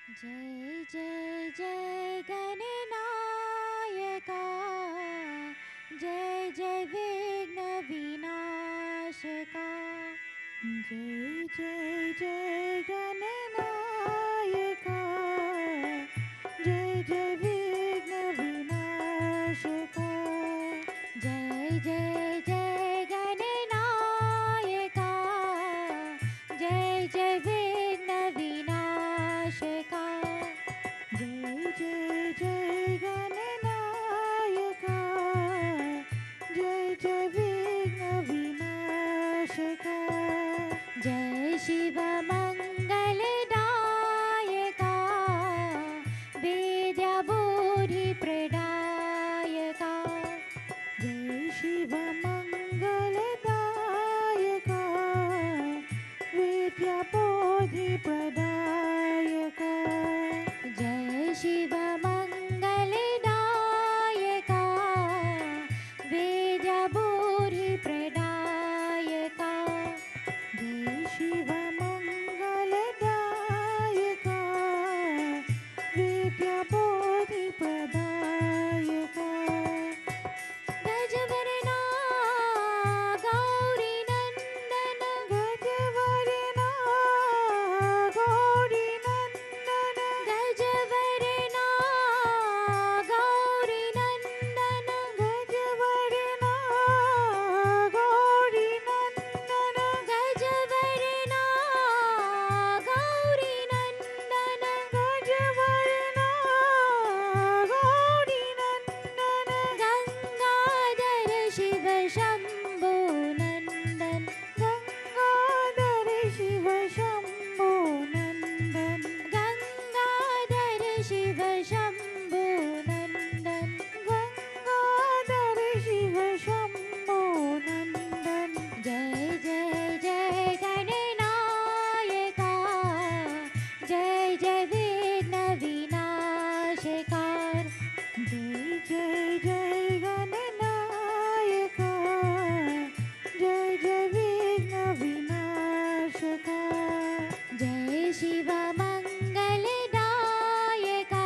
जय जय जय गणनायका जय जय विघ्न विनाशका जय जय जय गणनायका जय जय विघ्न विनाशका जय जय जय गणनायका जय जय विघ्न विनाशका जय जय जय गणनायका जय जय विघ्न विनाशका जय शिव मंगलदायका विद्या बुद्धि प्रदायका जय शिव मंगलदायका विद्या बोधि प्रदायका जय शिव मंगलदायका विद्या बुद्धि प्रदायका जय शिव मंगलदायका विद्या बोधि प्रदायका गजवरना गौरी नंदन गजवरना गौरी नंदन गजवरना गौरी नंदन गजवरना गौरी नंदन गजवरना गौरी नंदन गजवरना गौरी नंदन गंगाधर शिव शंभो नंदन गंगाधर शिव शंभो नंदन गंगाधर शिव शंभो नंदन गंगाधर शिव शंभो नंदन जय जय जय गणनायका जय जय विघ्न विनाशकार जय जय जय गणनायका जय जय विघ्न विनाशका जय शिव मंगलदायका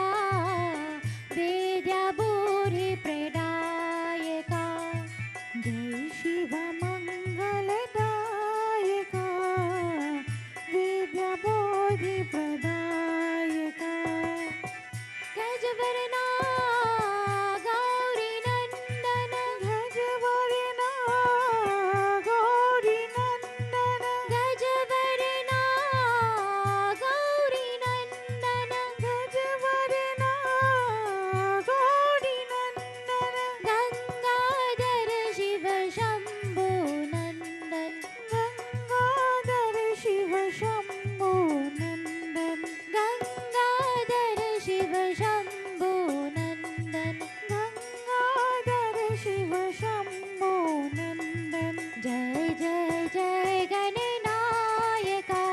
विद्या बुद्धि प्रदायका जय शिव मंगलदायका विद्या बोधि प्रदायका गजवरना गौरी नंदन गजवरना गौरी नंदन गजवरना गौरी नंदन गजवरना गौरी नंदन गंगाधर शिव शंभो नंदन गंगाधर शिव शंभो नंदन गंगाधर शिव शंभो नंदन गंगाधर शिव शंभो नंदन जय जय जय गणनायका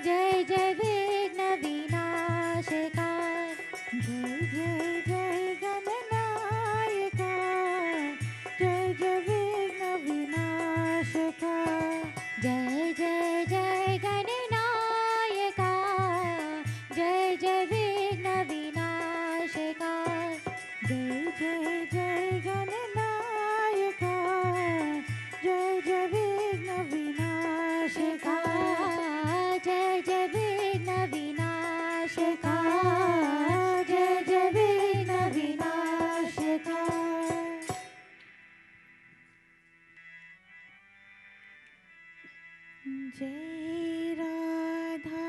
जय जय विघ्न विनाशका जय जय जय गणनायका जय जय विघ्न विनाशका जय जय जय गणनायका जय जय विघ्न विनाशका जय जय जय गणनायका जय जय विघ्न विनाशका जय जय विघ्न विनाशका जय जय विघ्न विनाशका जय राधा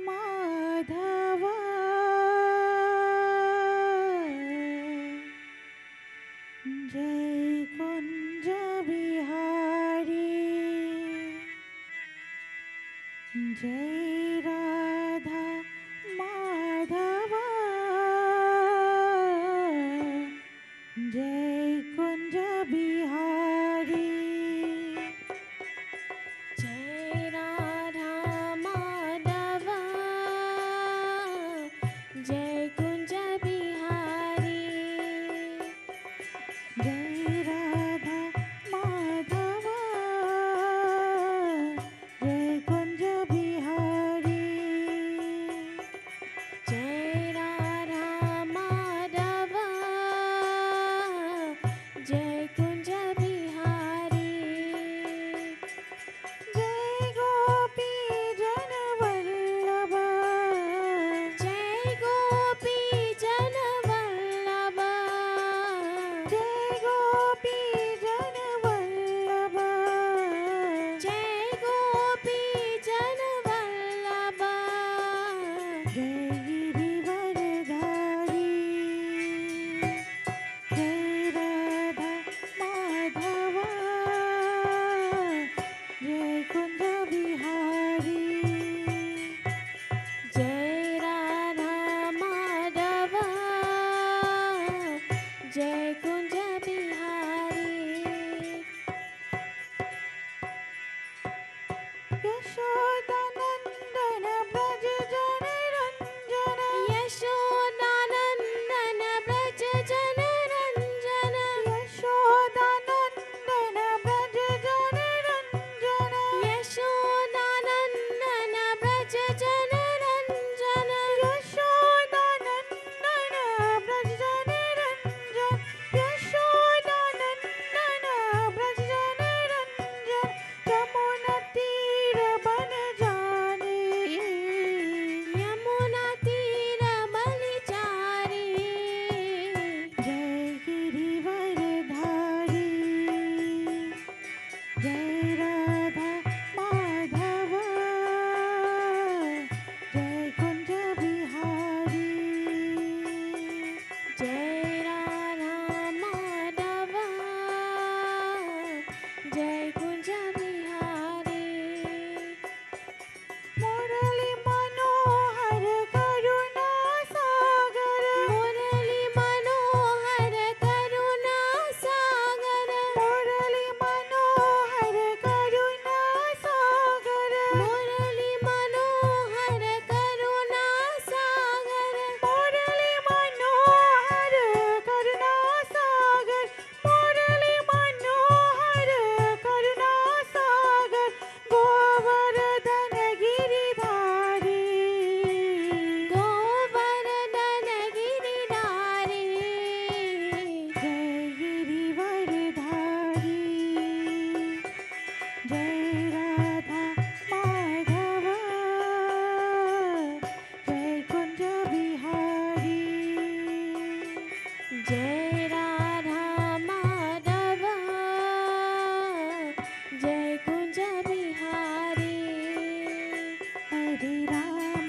माधवा जय कुंज बिहारी जय राधा माधवा जय कुंज बिहारी जय राधा माधवा जय कुंज बिहारी जय राधा माधवा जय कुंज बिहारी यशोदानन्दन व्रज जनरञ्जन यशोदानन्दन व्रज जनरञ्जन यशोदानन्दन व्रज जनरञ्जन यशोदानन्दन व्रज जनरञ्जन यशोदानन्दन व्रज जनरञ्जन यशोदानन्दन व्रज जनरञ्जन यमुना तीर बन जाने यमुना तीर बलिचारी जय गिरिवरधारी जय राधा माधव जय कुंज बिहारी जय राधा माधव जय कुंज बिहारी मुरली मनोहर करुणा सागर मुरली मनोहर करुणा सागर मुरली मनोहर करुणा सागर मुरली मनोहर करुणा सागर मुरली मनोहर करुणा सागर मुरली मनोहर करुणा सागर गोवर्धन गिरिधारी गोवर्धन गिरिधारी जय गिरिवरधारी जय राधा माधव जय कुंज बिहारी जय राधा माधव जय कुंज बिहारी हरे Ram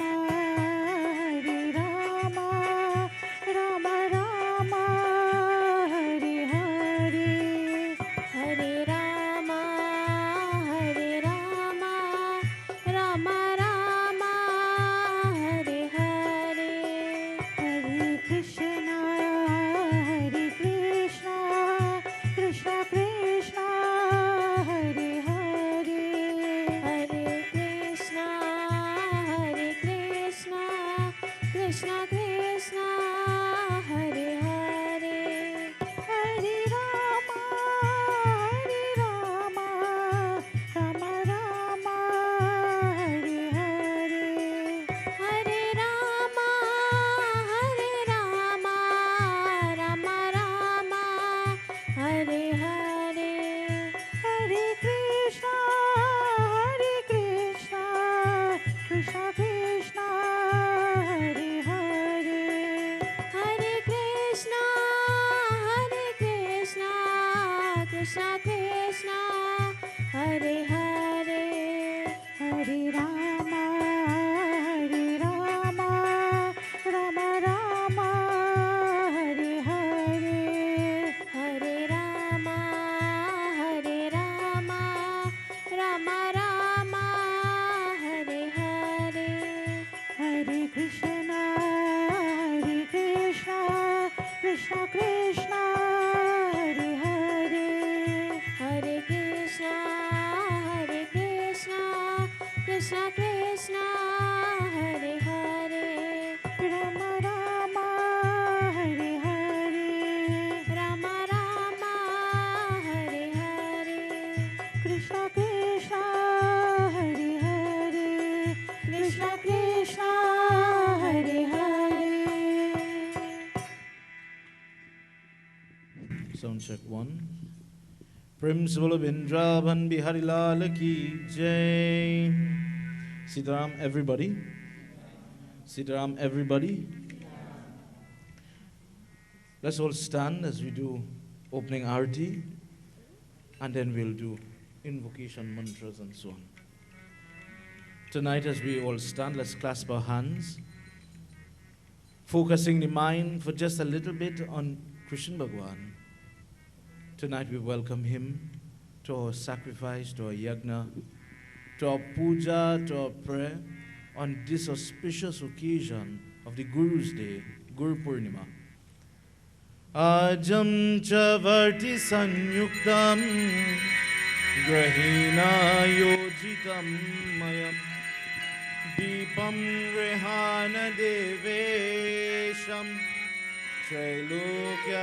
Ram Ram Hare Hare Hare Ram Ram Ram Hare Hare Hare Krishna Krishna Krishna Hare Hare Hare Krishna Krishna Krishna Hare Hare Hare Ram Ram Ram Hare Hare Hare Ram Ram Ram Hare Hare Hare Krishna Krishna Krishna Hare Hare Hare Krishna Krishna Krishna Hare Hare Hare Ram Ram Ram Hare Hare Hare Ram Ram Hare Hare Hare Krishna Krishna Krishna Hare Hare Hare Krishna Krishna Krishna Hare Hare Ram Ram Hare Hare Ram Hare Hare Krishna Krishna Hare Hare Krishna Krishna Hare Hare Sound check one. Prem Vrindavan Bihari Lal ki jai. Sitaram, everybody. Sitaram, everybody. Let's all stand as we do opening arati, and then we'll do invocation mantras and so on. Tonight, as we all stand, let's clasp our hands, focusing the mind for just a little bit on Krishna Bhagwan. Tonight we welcome him to our sacrifice, to our yagna, to our puja, to our prayer on this auspicious occasion of the Guru's Day, Guru Purnima. Ajam chavarti sanyuktam ग्रहीणायोजितं मयं दीपं गृहाणदेवेशं त्रैलोक्यतिमिरापहम्.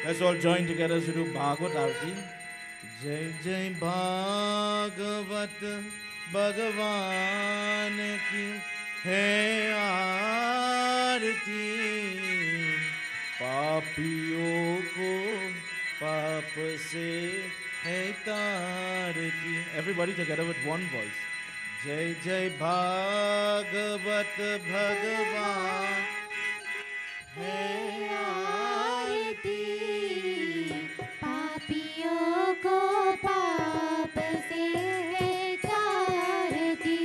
Let's all join together to do Bhagavad Arati. Jai Jai Bhagavat Bhagavan ki hai aarti. पापियों को पाप से है तारती. Everybody together with one voice. जय जय भागवत भगवान है आरती. पापियों को पाप से है तारती.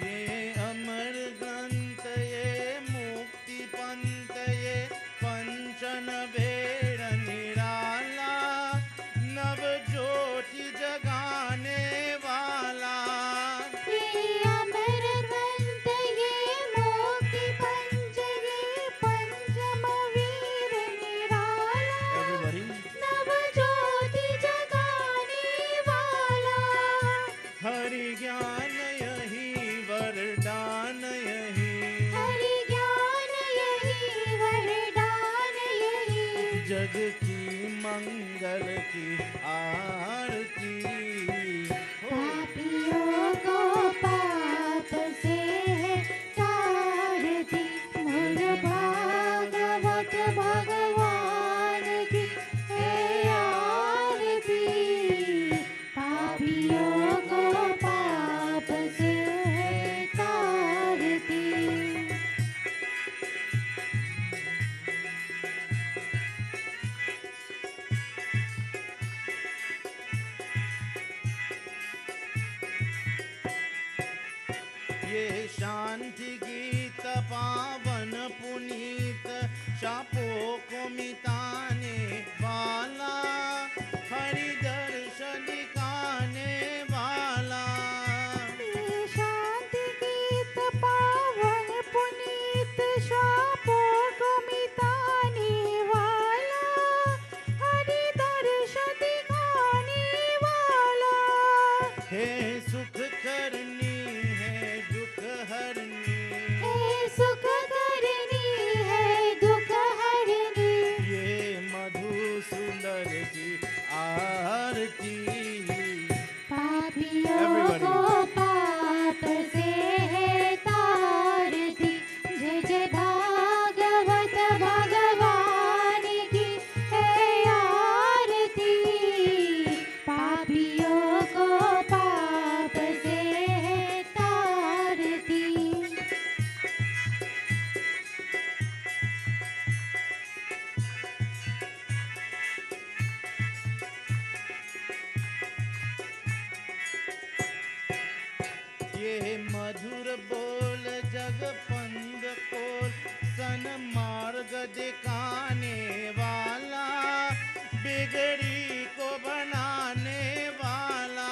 ये अमर ग्रंथ ये मुक्ति पंथ ये पंचन भेड़ निराला नव ज्योति जगाने वाला. ये अमर ग्रंथ ये मोक्ति पंच ये पंचम वीर निराला. Everybody. नव ज्योति जगाने वाला. हरि ज्ञान यही वरदान यही हरि ज्ञान यही वरदान यही. जग की मंगल की आरती. पापियों को पाप से है तारती. मोर भागवत भगवान की है आरती. पापियों को पाप से है तारती. ये शांति गीत पावन पुनीत शापों को मिटाने वाला हरि दर्शन दिखाने वाला. ये शांति गीत पावन पुनीत शापों को मिटाने वाला हरि दर्शन दिखाने वाला. हे सुख करनी है दुख हरनी. हे सुख करनी है दुख हरनी. ये मधुसूदन की आरती. पापियों Everybody. को पाप से है तारती. जय जय भागवत भगवान की है आरती. पापियों को पाप से है तारती. ये मधुर बोल जग पंद कोल सन मार्ग दिखाने वाला बिगड़ी को बनाने वाला.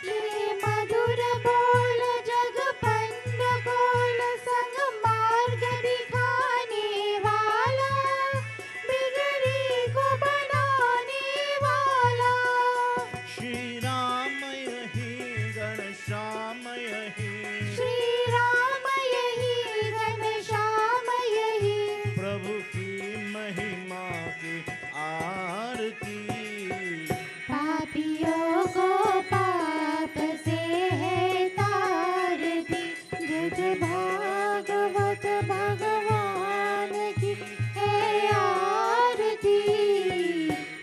ये मधुर बोल जग पंद कोल संग मार्ग दिखाने वाला. बिगड़ी को बनाने वाला. श्री राम यही गण श्याम यही श्री राम यही घनश्याम यही. प्रभु की महिमा की आरती. पापियों को पाप से है तारती. जय जय भागवत भगवान की है आरती.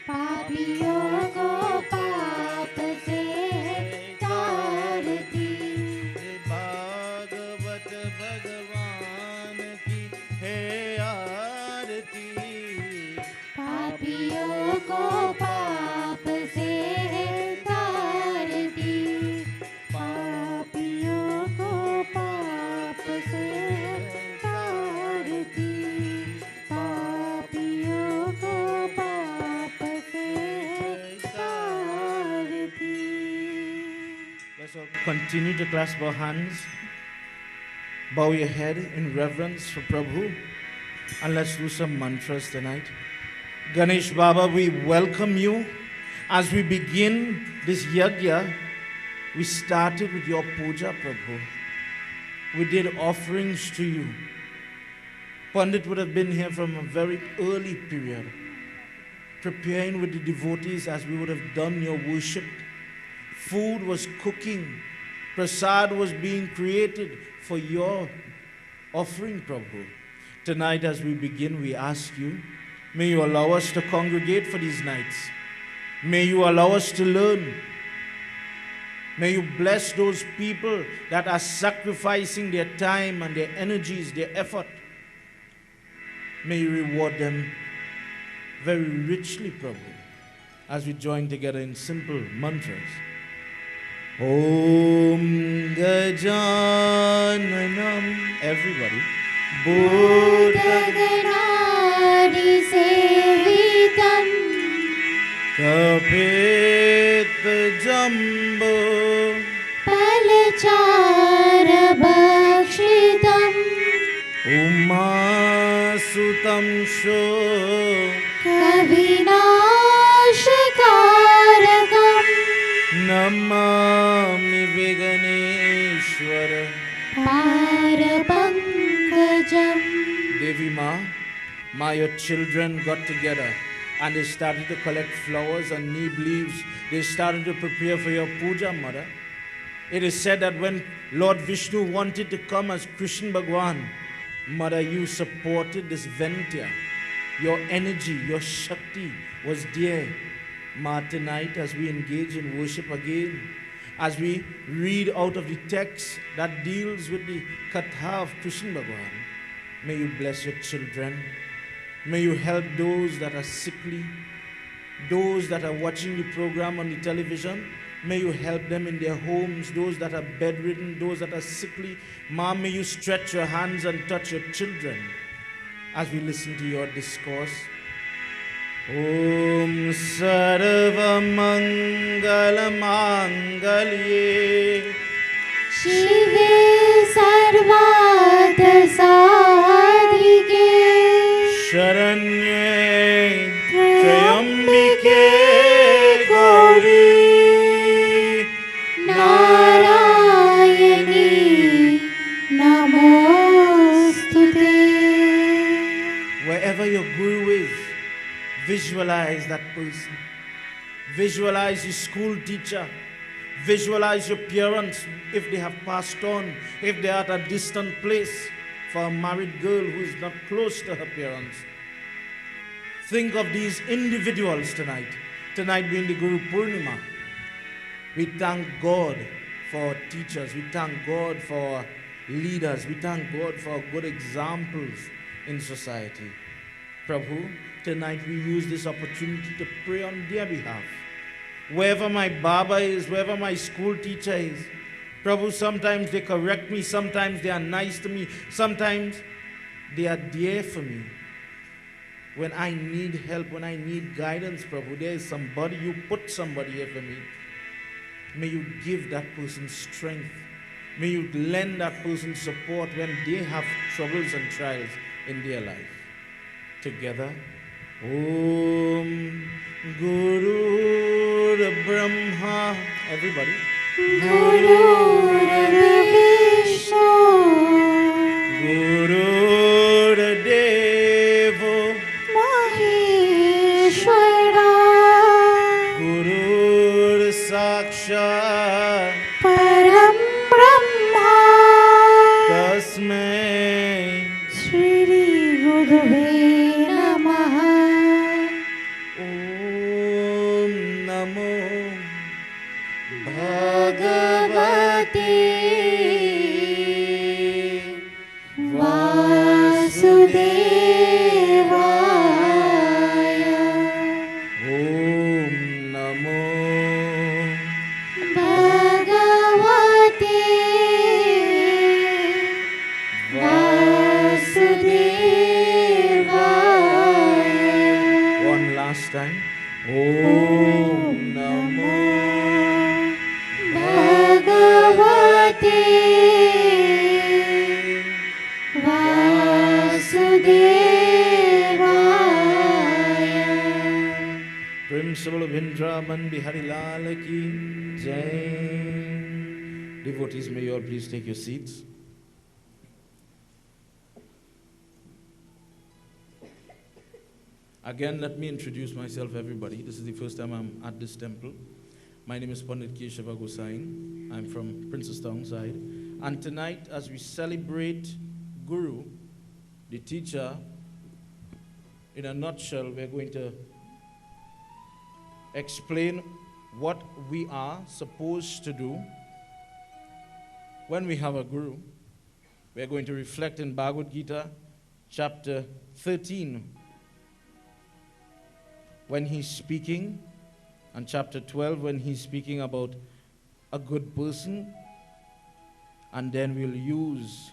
पापियों को पाप से है तारती. भागवत भगवान की है आरती. पापियों को पाप से है तारती. पापियों को पाप से तारती. पापियों को पाप continue to clasp our hands, bow your head in reverence for Prabhu, and let's do some mantras tonight. Ganesh Baba, we welcome you. As we begin this yajna, we started with your puja, Prabhu. We did offerings to you. Pandit would have been here from a very early period, preparing with the devotees as we would have done your worship. Food was cooking. Prasad was being created for your offering, Prabhu. Tonight as we begin, we ask you, may you allow us to congregate for these nights. May you allow us to learn. May you bless those people that are sacrificing their time and their energies, their effort. May you reward them very richly, Prabhu, as we join together in simple mantras. Om Gajananam. Everybody. Bhutaganaadi sevitam Kapit Jambo palachara bhakshitam Umasutam Sho kavinashakarakam Namami Viganeshwara. parapankajam. Devi Ma, your children got together and they started to collect flowers and neem leaves. They started to prepare for your puja, Mother. It is said that when Lord Vishnu wanted to come as Krishna Bhagwan, Mother, you supported this venture. Your energy, your Shakti was there. Ma, tonight as we engage in worship again, as we read out of the text that deals with the Katha of Krishna Bhagwan, may you bless your children. May you help those that are sickly, those that are watching the program on the television. May you help them in their homes, those that are bedridden, those that are sickly. Ma, may you stretch your hands and touch your children as we listen to your discourse. Om Sarva Mangala Mangalye Shive sarvata sadhike Sharanye Trayambike Gauri Narayani Namostute. Wherever your guru is, visualize that person. Visualize your school teacher. Visualize your parents if they have passed on, if they are at a distant place. For a married girl who is not close to her parents. Think of these individuals tonight. Tonight being the Guru Purnima. We thank God for our teachers. We thank God for our leaders. We thank God for our good examples in society. Prabhu, tonight we use this opportunity to pray on their behalf. Wherever my Baba is, wherever my school teacher is, Prabhu, sometimes they correct me, sometimes they are nice to me, sometimes they are there for me. When I need help, when I need guidance, Prabhu, there is somebody, you put somebody here for me. May you give that person strength. May you lend that person support when they have troubles and trials in their life. Together, Om Guru Brahma. Everybody. Guru Vishnu Guru Devo Maheshwara Guru Sakshat Param Brahma Tasmai Shri Gurave Namaha. Om Namo Bhagavate Vasudevaya. Om Namo Bhagavate Vasudevaya. One last time. Om Namo Bhagavate Principal Bhindraman Bihari Lal ki Jai. Devotees, may you all please take your seats. Again, let me introduce myself, everybody. This is the first time I'm at this temple. My name is Pandit Keshava Gosain. I'm from Princestown side. And tonight, as we celebrate Guru, the teacher, in a nutshell, we're going to explain what we are supposed to do when we have a Guru. We're going to reflect in Bhagavad Gita, chapter 13, when he's speaking, and chapter 12, when he's speaking about a good person, and then we'll use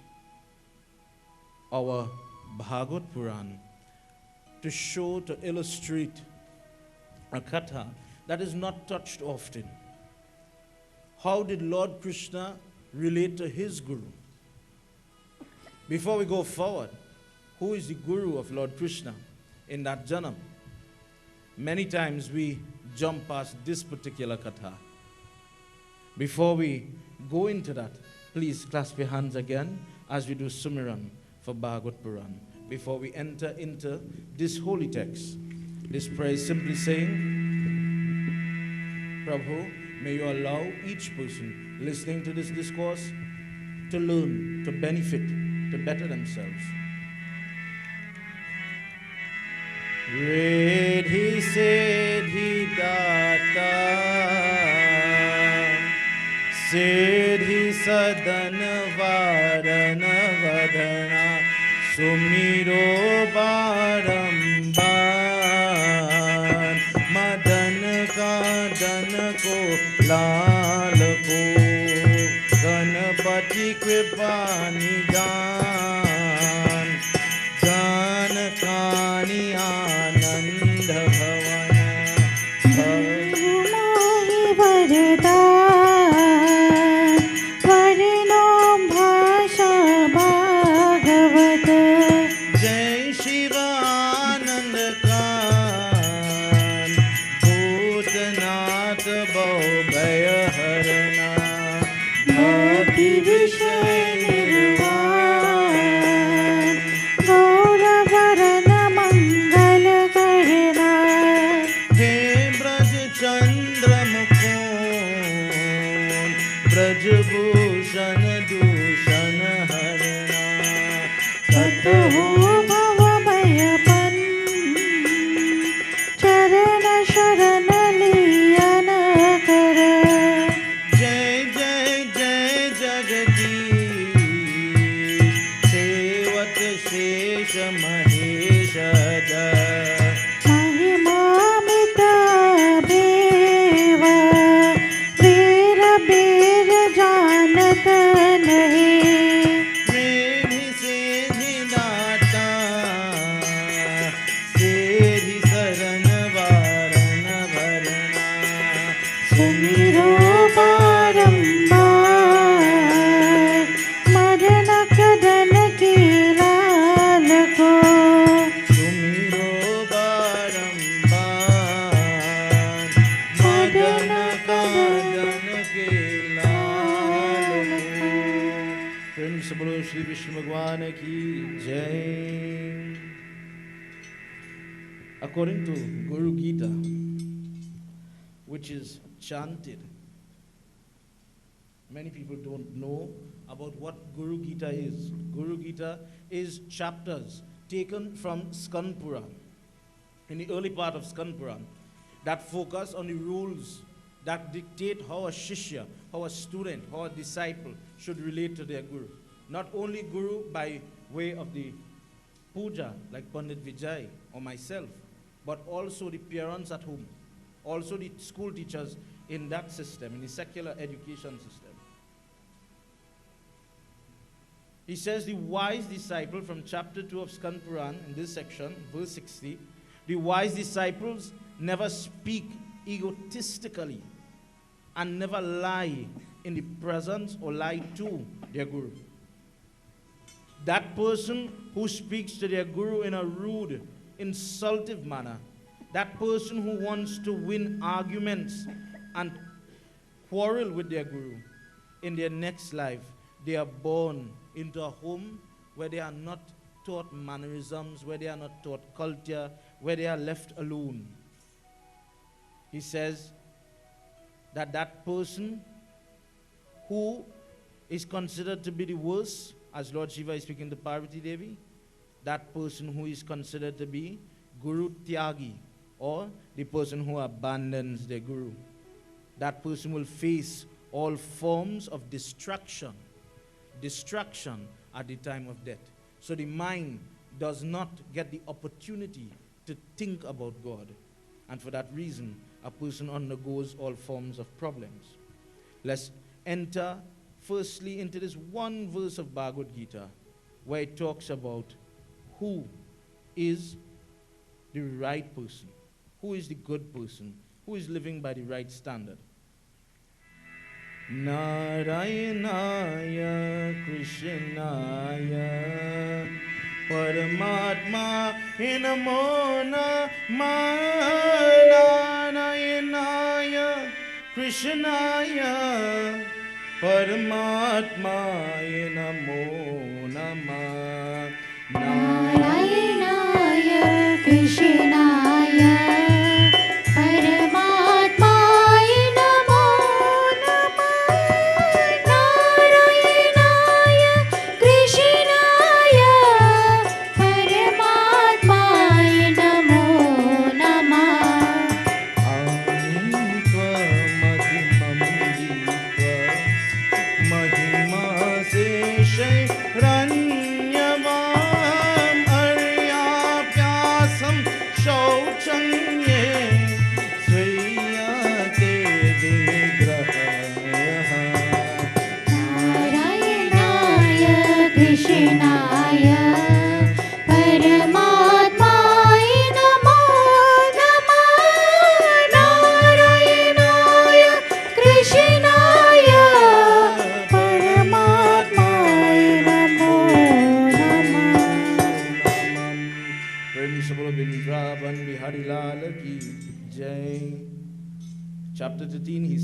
our Bhagavad Puran to show, to illustrate a katha that is not touched often. How did Lord Krishna relate to his Guru? Before we go forward, who is the Guru of Lord Krishna in that janam? Many times we jump past this particular katha. Before we go into that, please clasp your hands again as we do Sumiran for Bhagavad Puran. Before we enter into this holy text, this prayer is simply saying, Prabhu, may you allow each person listening to this discourse to learn, to benefit, to better themselves. Redhi Siddhi Data Siddhi Sadana Varana Vadana Sumiro Barambar Madan Ka Dan Ko Lal Ko Ganapati Kripa Nidan Janakani Anand Bhavana मोहि वरदान वरनो भाषा भागवत जय शिवानंद कान भूतनाथ भय हरना भक्ति विषय निर्वाण गौरवरण मंगल करना हे ब्रज चंद्र मुकुंद ब्रजभूषण दूषण हरना ततहो भव भयपन चरण शरण लियन कर जय जय जय जगदीश सेवत शेष महेश महिमामित देव वीर बीर जानत नहीं रेधि सेधि दाता सेधि शरण वारण भरना सुमिरो बारंबार मदन कदन की लाल को सुमिरो बारंबार मदन कादन के लाल को। प्रेम से बोलो श्री विष्णु भगवान की जय। According to Guru Gita, which is chanted, many people don't know about what Guru Gita is. Guru Gita is chapters taken from Skand Puran, in the early part of Skand Puran, that focus on the rules that dictate how a shishya, how a student, how a disciple should relate to their Guru. Not only Guru by way of the puja, like Pandit Vijay or myself, but also the parents at home, also the school teachers in that system, in the secular education system. He says the wise disciple from chapter 2 of Skand Puran, in this section, verse 60, the wise disciples never speak egotistically and never lie in the presence or lie to their Guru. That person who speaks to their Guru in a rude, insultive manner That person who wants to win arguments and quarrel with their guru, in their next life, they are born into a home where they are not taught mannerisms, where they are not taught culture, where they are left alone. He says that that person who is considered to be the worst, as Lord Shiva is speaking to Parvati Devi, that person who is considered to be Guru Tyagi, or the person who abandons their guru. That person will face all forms of destruction at the time of death. So the mind does not get the opportunity to think about God. And for that reason, a person undergoes all forms of problems. Let's enter firstly into this one verse of Bhagavad Gita, where it talks about who is the right person, who is the good person, who is living by the right standard. Narayanaya Krishnaya Paramatma Namo Namah. Narayanaya Krishnaya Paramatma Namo Namah. Narayanaya Krishnaya Paramatmaya Namo Namah. Narayanaya Krishnaya Paramatmaya Namo Namah. Anitva madhimam ditva mahima seshay ranyavam aryapyasam shauchanye swayate vinigrahaya. Narayanaya Krishnaya Paramatmaya Namo Namah. Narayanaya Krishnaya Paramatmaya Namo Namah. Prem Vrindavan Bihari Lal ki jai. Chapter 13, he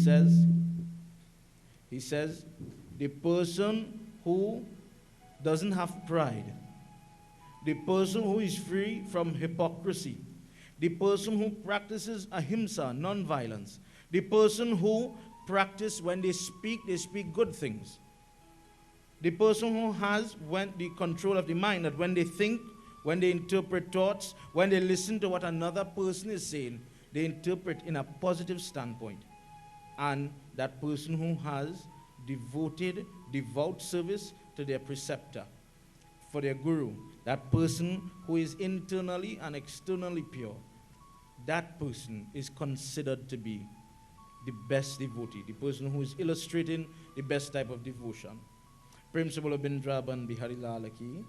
says, the person who doesn't have pride, the person who is free from hypocrisy, the person who practices ahimsa, non-violence, the person who practice when they speak good things, the person who has the control of the mind, that when they think, when they interpret thoughts, when they listen to what another person is saying, they interpret in a positive standpoint. And that person who has devout service to their preceptor, for their guru, that person who is internally and externally pure, that person is considered to be the best devotee, the person who is illustrating the best type of devotion. Prem se bolo Vrindavan Bihari Lal ki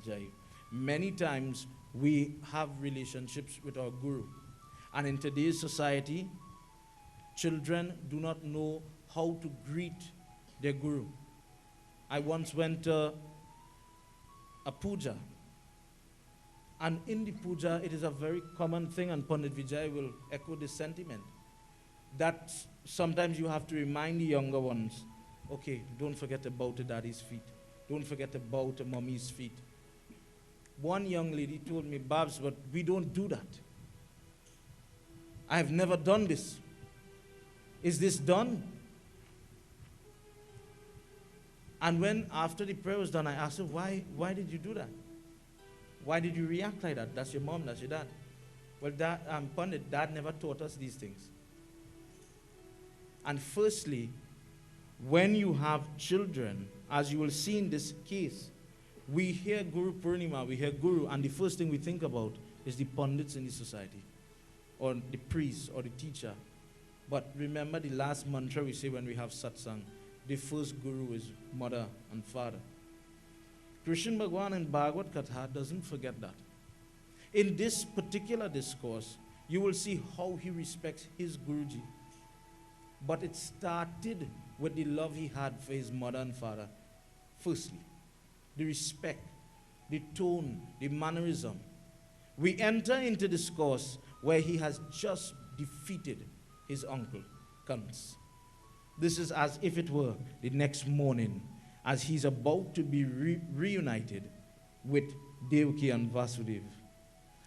jai. Many times we have relationships with our guru, and in today's society, children do not know how to greet their guru. I once went to a puja, and in the puja, it is a very common thing, and Pandit Vijay will echo this sentiment, that sometimes you have to remind the younger ones, okay, don't forget to bow to daddy's feet. Don't forget to bow to mommy's feet. One young lady told me, Babs, but we don't do that. I have never done this. Is this done? And when after the prayer was done, I asked her, why did you do that? Why did you react like that? That's your mom, that's your dad. Well, Pandit, Dad never taught us these things. And firstly, when you have children, as you will see in this case, we hear Guru Purnima, we hear Guru, and the first thing we think about is the Pandits in the society, or the priest, or the teacher. But remember the last mantra we say when we have satsang, the first Guru is mother and father. Krishna Bhagwan in Bhagavad Katha doesn't forget that. In this particular discourse, you will see how he respects his Guruji. But it started with the love he had for his mother and father. Firstly, the respect, the tone, the mannerism. We enter into discourse where he has just defeated his uncle, Kans. This is as if it were the next morning, as he's about to be reunited with Devaki and Vasudev.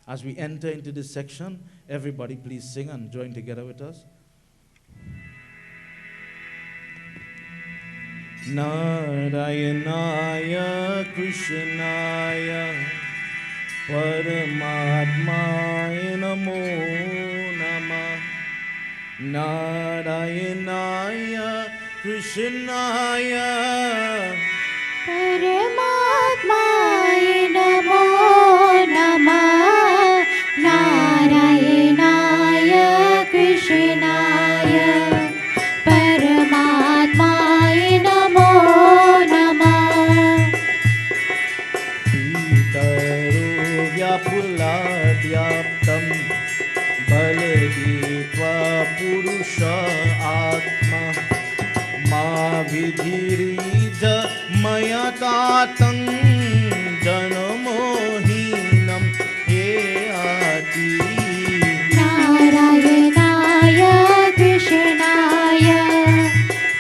As we enter into this section, everybody please sing and join together with us. Narayanaya Krishnaya Paramatmaya Namo Namah. Narayanaya Krishnaya Paramatmaya Namo Namah. Narayanaya Krishnaya Paramatmaya Namo Namah. Pitaro Vyapuladhyaptam Baladitva Purusha Atma Ma Vidhirija Mayatatam Janamohinam Eati. Narayanaya Krishnaya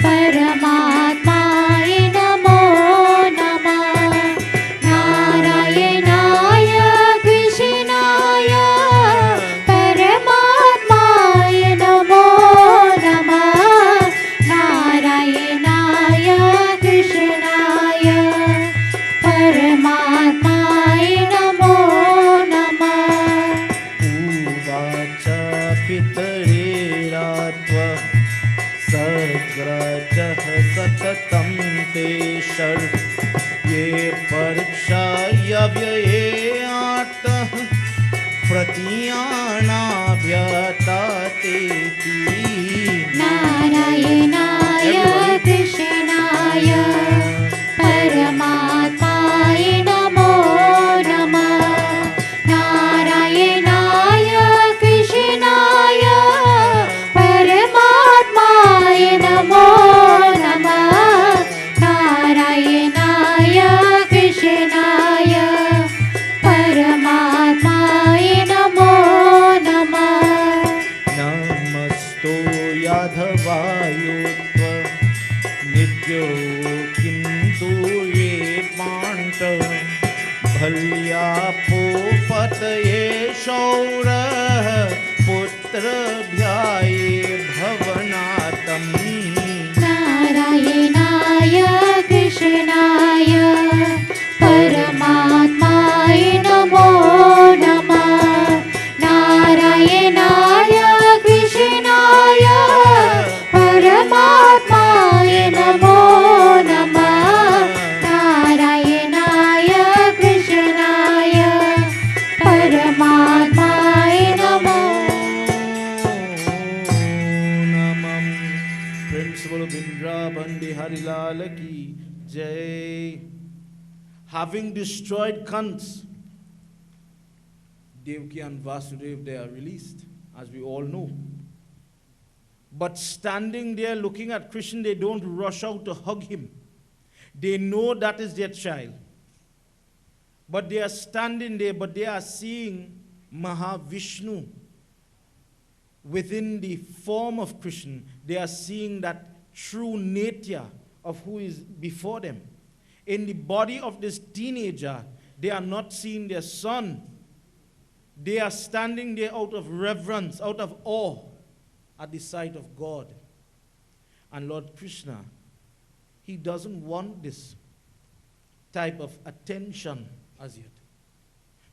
Paramatmaya Namo Namah. Narayanaya Krishnaya Paramatmaya Namo Namah. Narayanaya Krishnaya Paramatmaya Namo Namah. Uvacha Pitare Sagrajah Satatam Teshar Ye Parikshaya Vyayatah Pratiyana Vyatateti. Narayanaya Krishnaya Paramatmaya Namo Namah. Narayanaya Krishnaya Paramatmaya Namo Namah. Narayanaya Krishnaya Paramatmaya Namo Namah. Namasto Yadhavayotva Nityo Kintu Ye Panta Bhalya Popataye Shaura Putra Bhyaye Bhavanatam. Narayanaya Krishnaya Paramatmaya Namo Namah. Narayanaya Krishnaya Paramatmaya Namo Namah. Narayanaya Krishnaya Paramatmaya Namo. Namam. Principal of Indra Bandi Harilal ki Jai. Having destroyed Kans, Devaki and Vasudev, they are released, as we all know. But standing there looking at Krishna, they don't rush out to hug him. They know that is their child. But they are standing there, but they are seeing Mahavishnu within the form of Krishna. They are seeing that true nature of who is before them. In the body of this teenager, they are not seeing their son. They are standing there out of reverence, out of awe at the sight of God. And Lord Krishna, he doesn't want this type of attention as yet.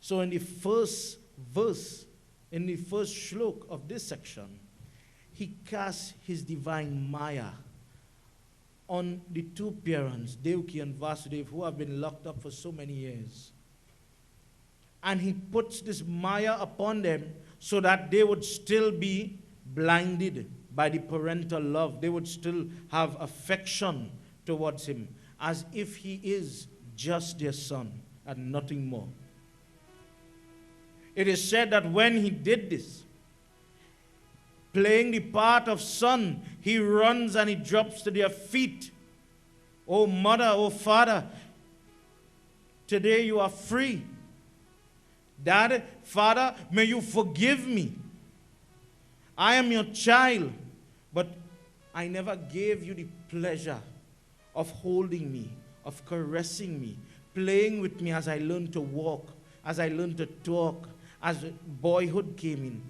So in the first verse, in the first shlok of this section, he casts his divine Maya on the two parents, Devaki and Vasudev, who have been locked up for so many years. And he puts this Maya upon them so that they would still be blinded by the parental love. They would still have affection towards him, as if he is just their son and nothing more. It is said that when he did this, playing the part of son, he runs and he drops to their feet. Oh mother, oh father, today you are free. Dad, Father, may you forgive me I am your child, but I never gave you the pleasure of holding me, of caressing me, playing with me as I learned to walk, as I learned to talk, as boyhood came in.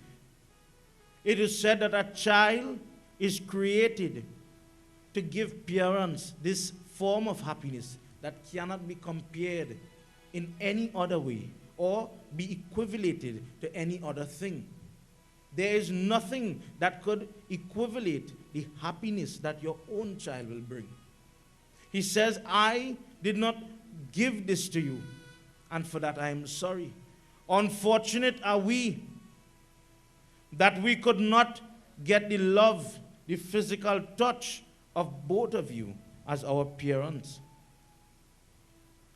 It is said that a child is created to give parents this form of happiness that cannot be compared in any other way or be equivalated to any other thing. There is nothing that could equivalate the happiness that your own child will bring. He says, I did not give this to you, and for that I am sorry. Unfortunate are we that we could not get the love, the physical touch of both of you as our parents.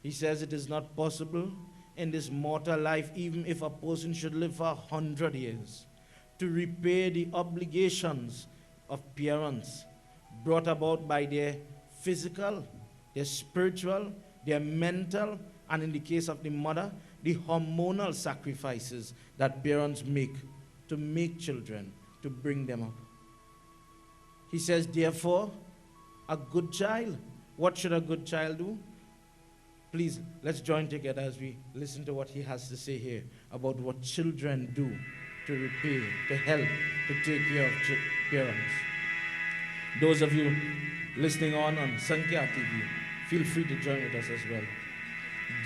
He says it is not possible in this mortal life, even if a person should live for 100 years, to repay the obligations of parents brought about by their physical, their spiritual, their mental, and in the case of the mother, the hormonal sacrifices that parents make to make children, to bring them up. He says, therefore, a good child. What should a good child do? Please, let's join together as we listen to what he has to say here about what children do to repay, to help, to take care of parents. Those of you listening on Sankhya TV, feel free to join with us as well.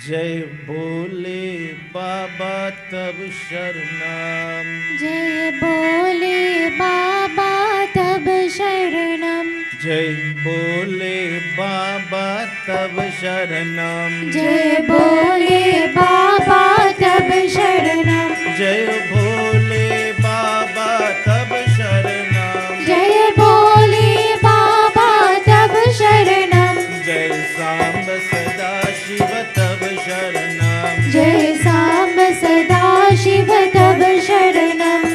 जय बोले बाबा तब शरणम जय बोले बाबा तब शरणम जय बोले बाबा तब शरणम जय बोले बाबा तब शरणम जय भोले बाबा तब शरणम जय बोले बाबा तब शरणम जय सांब सदा शिव तब शरणम जय सांब सदा शिव तब शरणम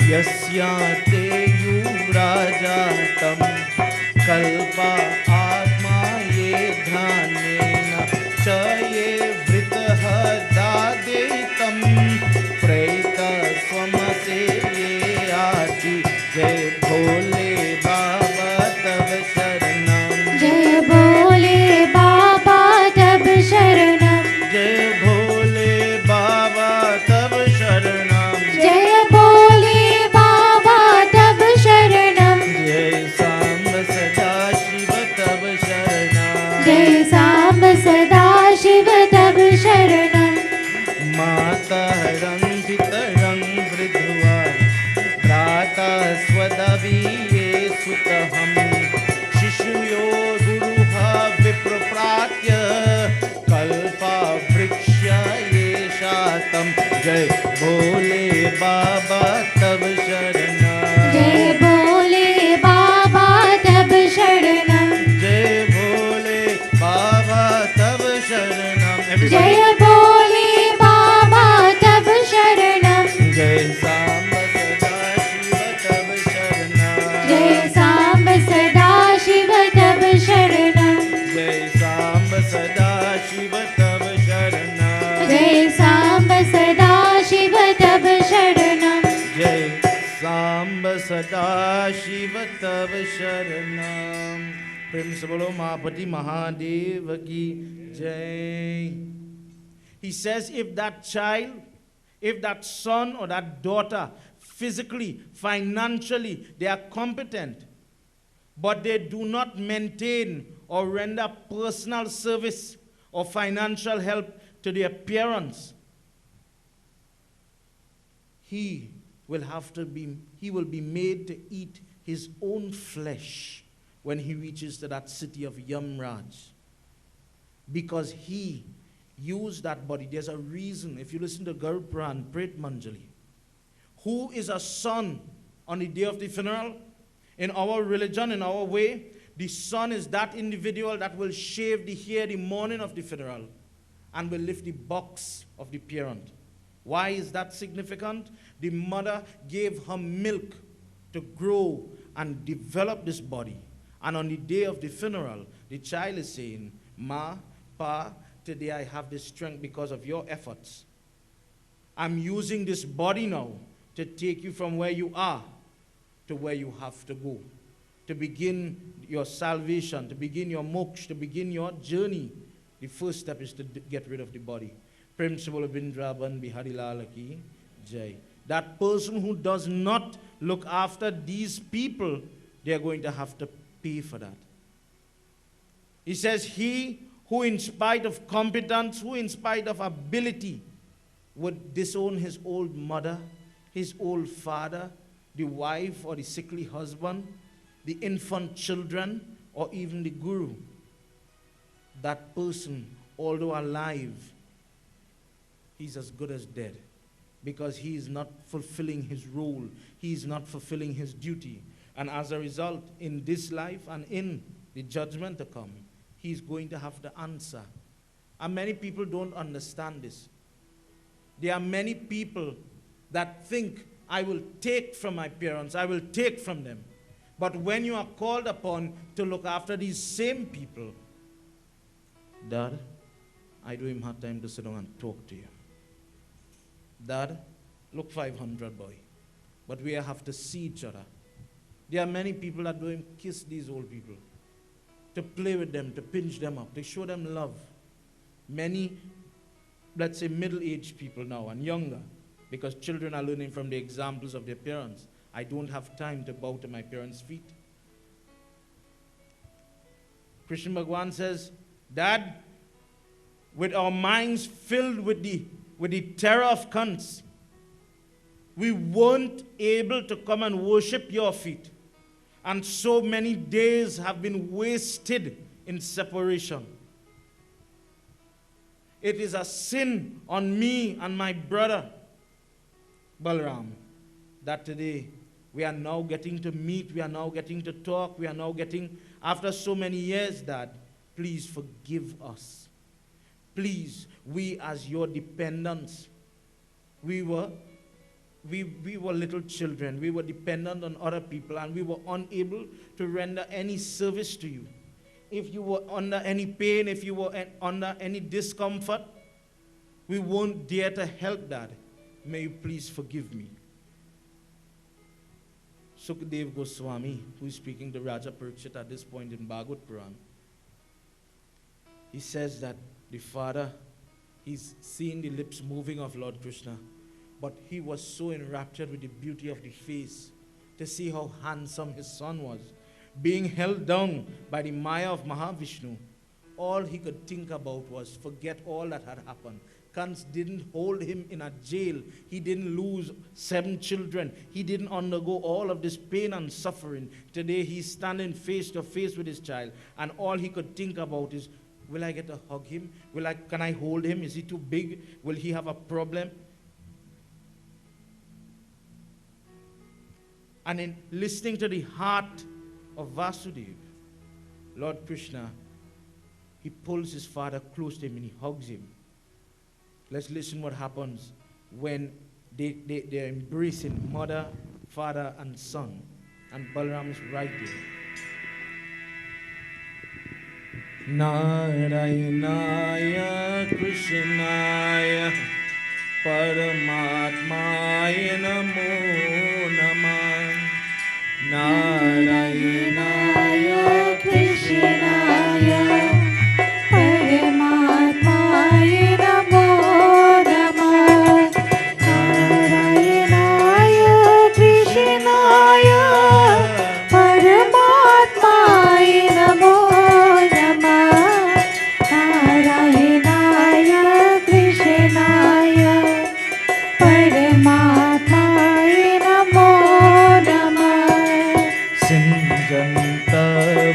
यस्याते युवराजातं कल्पा आत्मा ये ध्यानेन च ये वृतः दादेतं प्रेत स्वमसे ये आति जय भोले बाबा तब शरणम जय भोले बाबा तब शरणम जय भोले बाबा तब शरणम जय भोले बाबा तब शरणम जय सांब सदा शिव तब शरणम जय सांब सदा शिव तब शरणम माता रंधितरं वृद्ध्वा भ्राता स्वदवीये सुतहं शिशुयो गुरुः विप्रप्रात्य कल्पा वृक्ष ये शातं जय भोले बाबा तब शरणम जय भोले बाबा तब शरणम जय भोले बाबा तब शरणम Everybody. जय भोले बाबा तब शरणम जय सांब सदा शिव तब शरणम जय सांब सदा शिव तब शरणम जय सांब सदा शिव तब शरणम जय सांब सदा शिव तब शरणम जय सांब सदा शिव तब शरणम प्रेम से बोलो महापति महादेव की जय. He says if that child, if that son or that daughter physically, financially, they are competent, but they do not maintain or render personal service or financial help to their parents, he will be made to eat his own flesh when he reaches to that city of Yamraj. Because he used that body. There's a reason. If you listen to Garuda Puran, Pret Manjali, who is a son on the day of the funeral? In our religion, in our way, the son is that individual that will shave the hair the morning of the funeral and will lift the box of the parent. Why is that significant? The mother gave her milk to grow and develop this body. And on the day of the funeral, the child is saying, Ma, Pa, today I have this strength because of your efforts. I'm using this body now to take you from where you are to where you have to go. To begin your salvation, to begin your moksha, to begin your journey, the first step is to get rid of the body. Principle of Vrindavan Bihari Lal Ki Jai. That person who does not look after these people, they are going to have to pay for that. He says, he who in spite of competence, who in spite of ability, would disown his old mother, his old father, the wife or the sickly husband, the infant children, or even the guru, that person, although alive, he's as good as dead, because he is not fulfilling his role, he is not fulfilling his duty. And as a result, in this life and in the judgment to come, he's going to have to answer. And many people don't understand this. There are many people that think, I will take from my parents, I will take from them. But when you are called upon to look after these same people, Dad, I don't even have time to sit down and talk to you. Dad, look 500 boy. But we have to see each other. There are many people that don't even kiss these old people, to play with them, to pinch them up, to show them love. Many, let's say, middle-aged people now and younger, because children are learning from the examples of their parents. I don't have time to bow to my parents' feet. Krishna Bhagwan says, Dad, with our minds filled with the terror of cunts, we weren't able to come and worship your feet. And so many days have been wasted in separation. It is a sin on me and my brother, Balaram, that today we are now getting to meet, we are now getting to talk, we are now getting, after so many years, Dad, please forgive us. Please, we as your dependents, we were little children, we were dependent on other people, and we were unable to render any service to you. If you were under any pain, if you were under any discomfort, we won't dare to help, Dad. May you please forgive me. Sukadev Goswami, who is speaking to Raja Parikshit at this point in Bhagavad Puran, he says that the father, he's seen the lips moving of Lord Krishna, but he was so enraptured with the beauty of the face, to see how handsome his son was, being held down by the Maya of Mahavishnu. All he could think about was forget all that had happened. Kans didn't hold him in a jail. He didn't lose 7 children. He didn't undergo all of this pain and suffering. Today he's standing face to face with his child, and all he could think about is, will I get to hug him? Can I hold him? Is he too big? Will he have a problem? And in listening to the heart of Vasudeva, Lord Krishna, he pulls his father close to him and he hugs him. Let's listen what happens when they're embracing mother, father, and son. And Balaram is right there. Narayanaya Krishnaya Paramatmaya Namo Namah. Narayanaya Krishnaya Paramatmaya Namo Namah. Narayanaya Krishnaya Paramatmaya Namo Namah. Narayanaya Krishnaya Paramatmaya Namo Namah. Sinjanta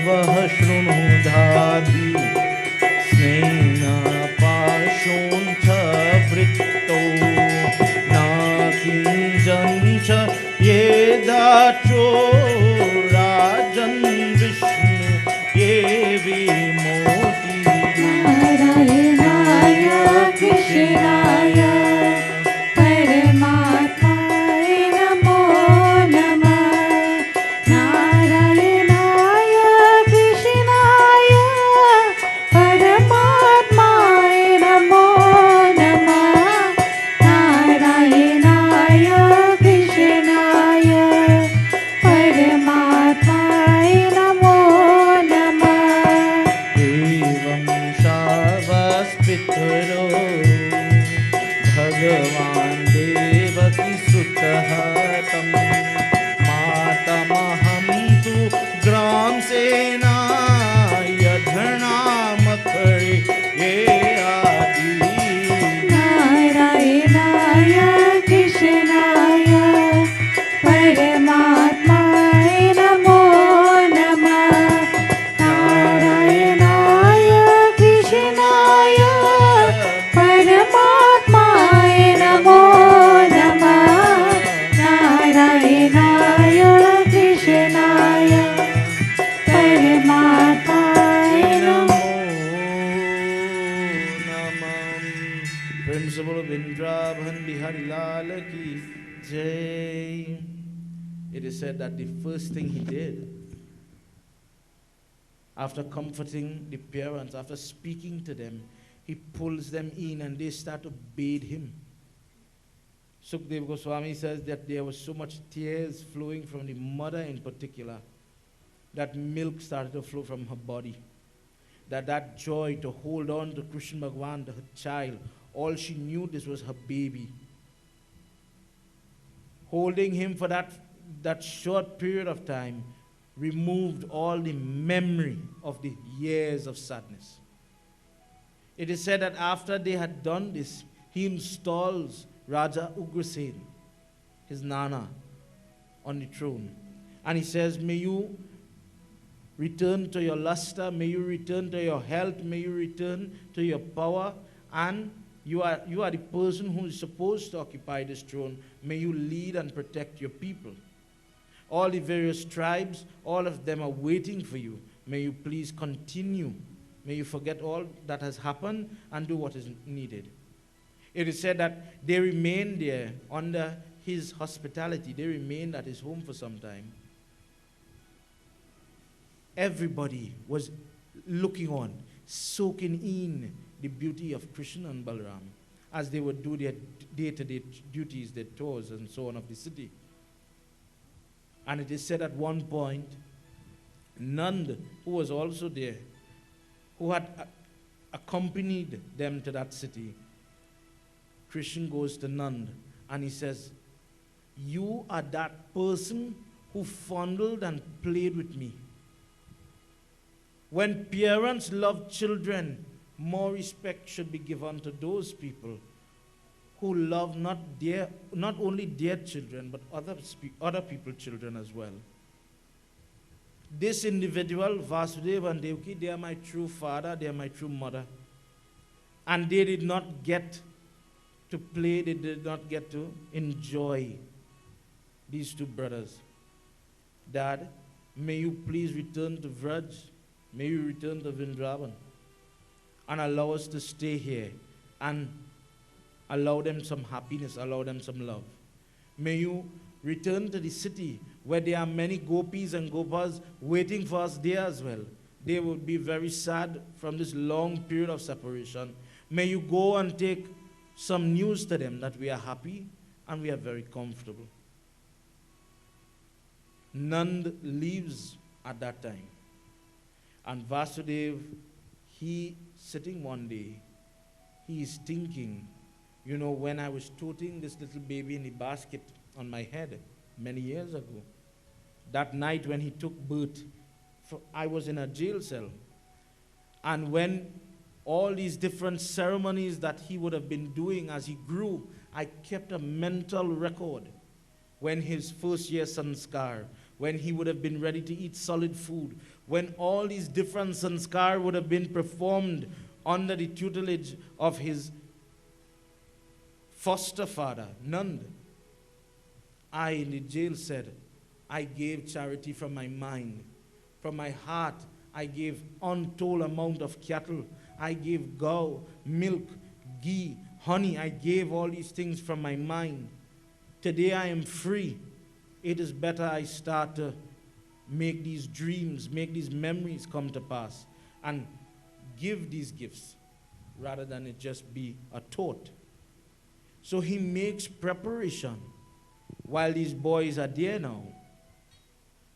vah shrunudhadhi snena pashoncha vritto nakinjancha yedacho rajan vishnu yevimoti. Narayanaya Krishnaya Paramatmaya Namo Namah. Narayanaya Krishnaya Paramatmaya Namo Namah. Narayanaya Krishnaya day, it is said that the first thing he did, after comforting the parents, after speaking to them, he pulls them in and they start to bathe him. Sukdev Goswami says that there was so much tears flowing from the mother in particular, that milk started to flow from her body. That joy to hold on to Krishna Bhagwan, to her child, all she knew this was her baby. Holding him for that short period of time removed all the memory of the years of sadness. It is said that after they had done this, he installs Raja Ugrasen, his Nana, on the throne. And he says, may you return to your luster, may you return to your health, may you return to your power, and you are the person who is supposed to occupy this throne. May you lead and protect your people. All the various tribes, all of them are waiting for you. May you please continue. May you forget all that has happened and do what is needed. It is said that they remained there under his hospitality. They remained at his home for some time. Everybody was looking on, soaking in the beauty of Krishna and Balaram as they would do their day-to-day duties, their tours and so on of the city. And it is said at one point, Nand, who was also there, who had accompanied them to that city, Krishna goes to Nand and he says, you are that person who fondled and played with me. When parents love children, more respect should be given to those people who love not only their children, but other people's children as well. This individual, Vasudeva and Devaki, they are my true father, they are my true mother. And they did not get to play, they did not get to enjoy these two brothers. Dad, may you please return to Vraj, may you return to Vrindavan, and allow us to stay here and allow them some happiness, allow them some love. May you return to the city where there are many gopis and gopas waiting for us there as well. They would be very sad from this long period of separation. May you go and take some news to them that we are happy and we are very comfortable. Nand leaves at that time. And Vasudev, he sitting one day, he is thinking, you know, when I was toting this little baby in the basket on my head many years ago, that night when he took birth, I was in a jail cell. And when all these different ceremonies that he would have been doing as he grew, I kept a mental record. When his first year sanskar, when he would have been ready to eat solid food, when all these different sanskar would have been performed under the tutelage of his foster father, Nand. I in the jail said, I gave charity from my mind. From my heart, I gave untold amount of cattle. I gave cow, milk, ghee, honey. I gave all these things from my mind. Today I am free. It is better I start to make these dreams, make these memories come to pass and give these gifts rather than it just be a thought. So he makes preparation while these boys are there now,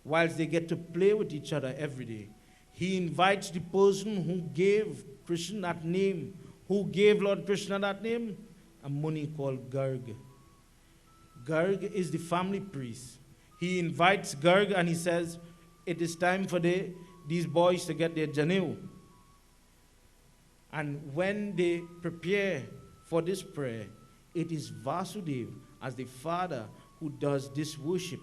whilst they get to play with each other every day. He invites the person who gave Krishna that name, who gave Lord Krishna that name, a Muni called Garg. Garg is the family priest. He invites Garg and he says, it is time for these boys to get their Janev. And when they prepare for this prayer, it is Vasudeva as the father who does this worship.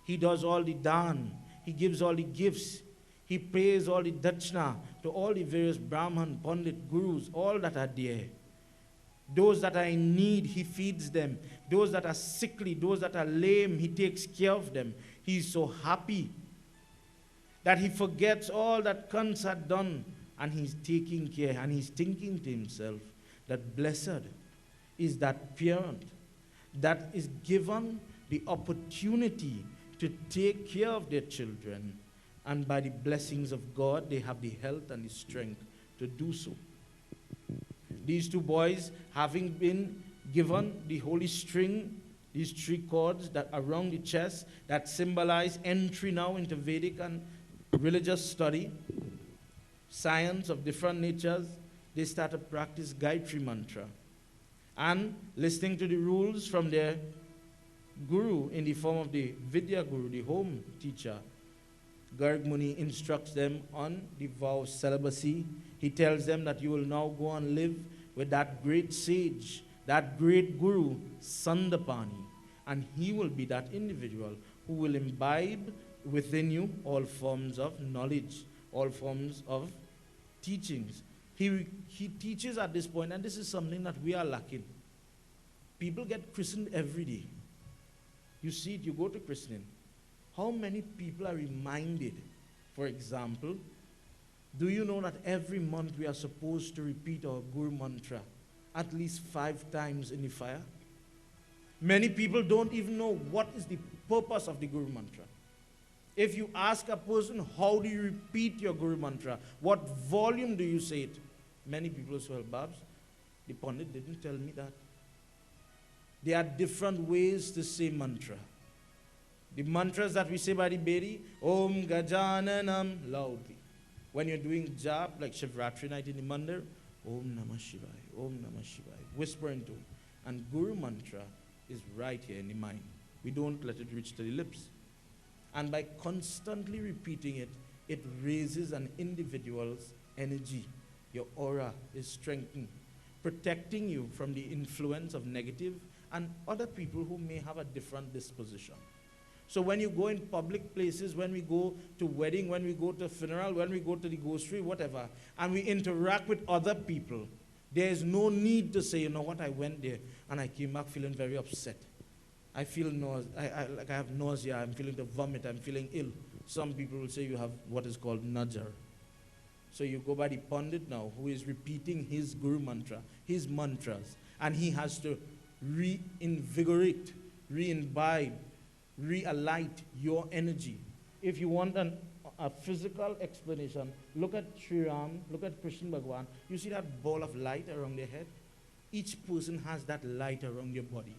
He does all the dan. He gives all the gifts. He pays all the dachna to all the various Brahman, Pandit, Gurus, all that are there. Those that are in need, he feeds them. Those that are sickly, those that are lame, he takes care of them. He is so happy that he forgets all that Kans had done and he's taking care and he's thinking to himself that blessed is that parent that is given the opportunity to take care of their children, and by the blessings of God, they have the health and the strength to do so. These two boys, having been given the holy string, these 3 cords that around the chest that symbolize entry now into Vedic and religious study, science of different natures, they start to practice Gayatri Mantra. And listening to the rules from their guru in the form of the Vidya Guru, the home teacher, Garg Muni instructs them on the vow of celibacy. He tells them that you will now go and live with that great sage, that great guru, Sandapani, and he will be that individual who will imbibe within you all forms of knowledge, all forms of teachings. He teaches at this point, and this is something that we are lacking. People get christened every day. You see it, you go to christening. How many people are reminded, for example, do you know that every month we are supposed to repeat our Guru Mantra at least 5 times in the fire? Many people don't even know what is the purpose of the Guru Mantra. If you ask a person, how do you repeat your Guru Mantra? What volume do you say it? Many people say, well, Babs, the Pandit didn't tell me that. There are different ways to say mantra. The mantras that we say by the Bedi, Om Gajananam, loudly. When you're doing jap, like Shivratri night in the mandir, Om Namah Shivaya, Om Namah Shivaya, whispering to. And Guru Mantra is right here in the mind. We don't let it reach to the lips. And by constantly repeating it, it raises an individual's energy. Your aura is strengthened, protecting you from the influence of negative and other people who may have a different disposition. So when you go in public places, when we go to wedding, when we go to funeral, when we go to the grocery, whatever, and we interact with other people, there is no need to say, you know what, I went there and I came back feeling very upset. I feel like I have nausea, I'm feeling to vomit, I'm feeling ill. Some people will say you have what is called najar. So you go by the Pandit now, who is repeating his Guru Mantra, his mantras, and he has to reinvigorate, re-imbibe, re-alight your energy. If you want a physical explanation, look at Sri Ram, look at Krishna Bhagwan. You see that ball of light around their head? Each person has that light around your body.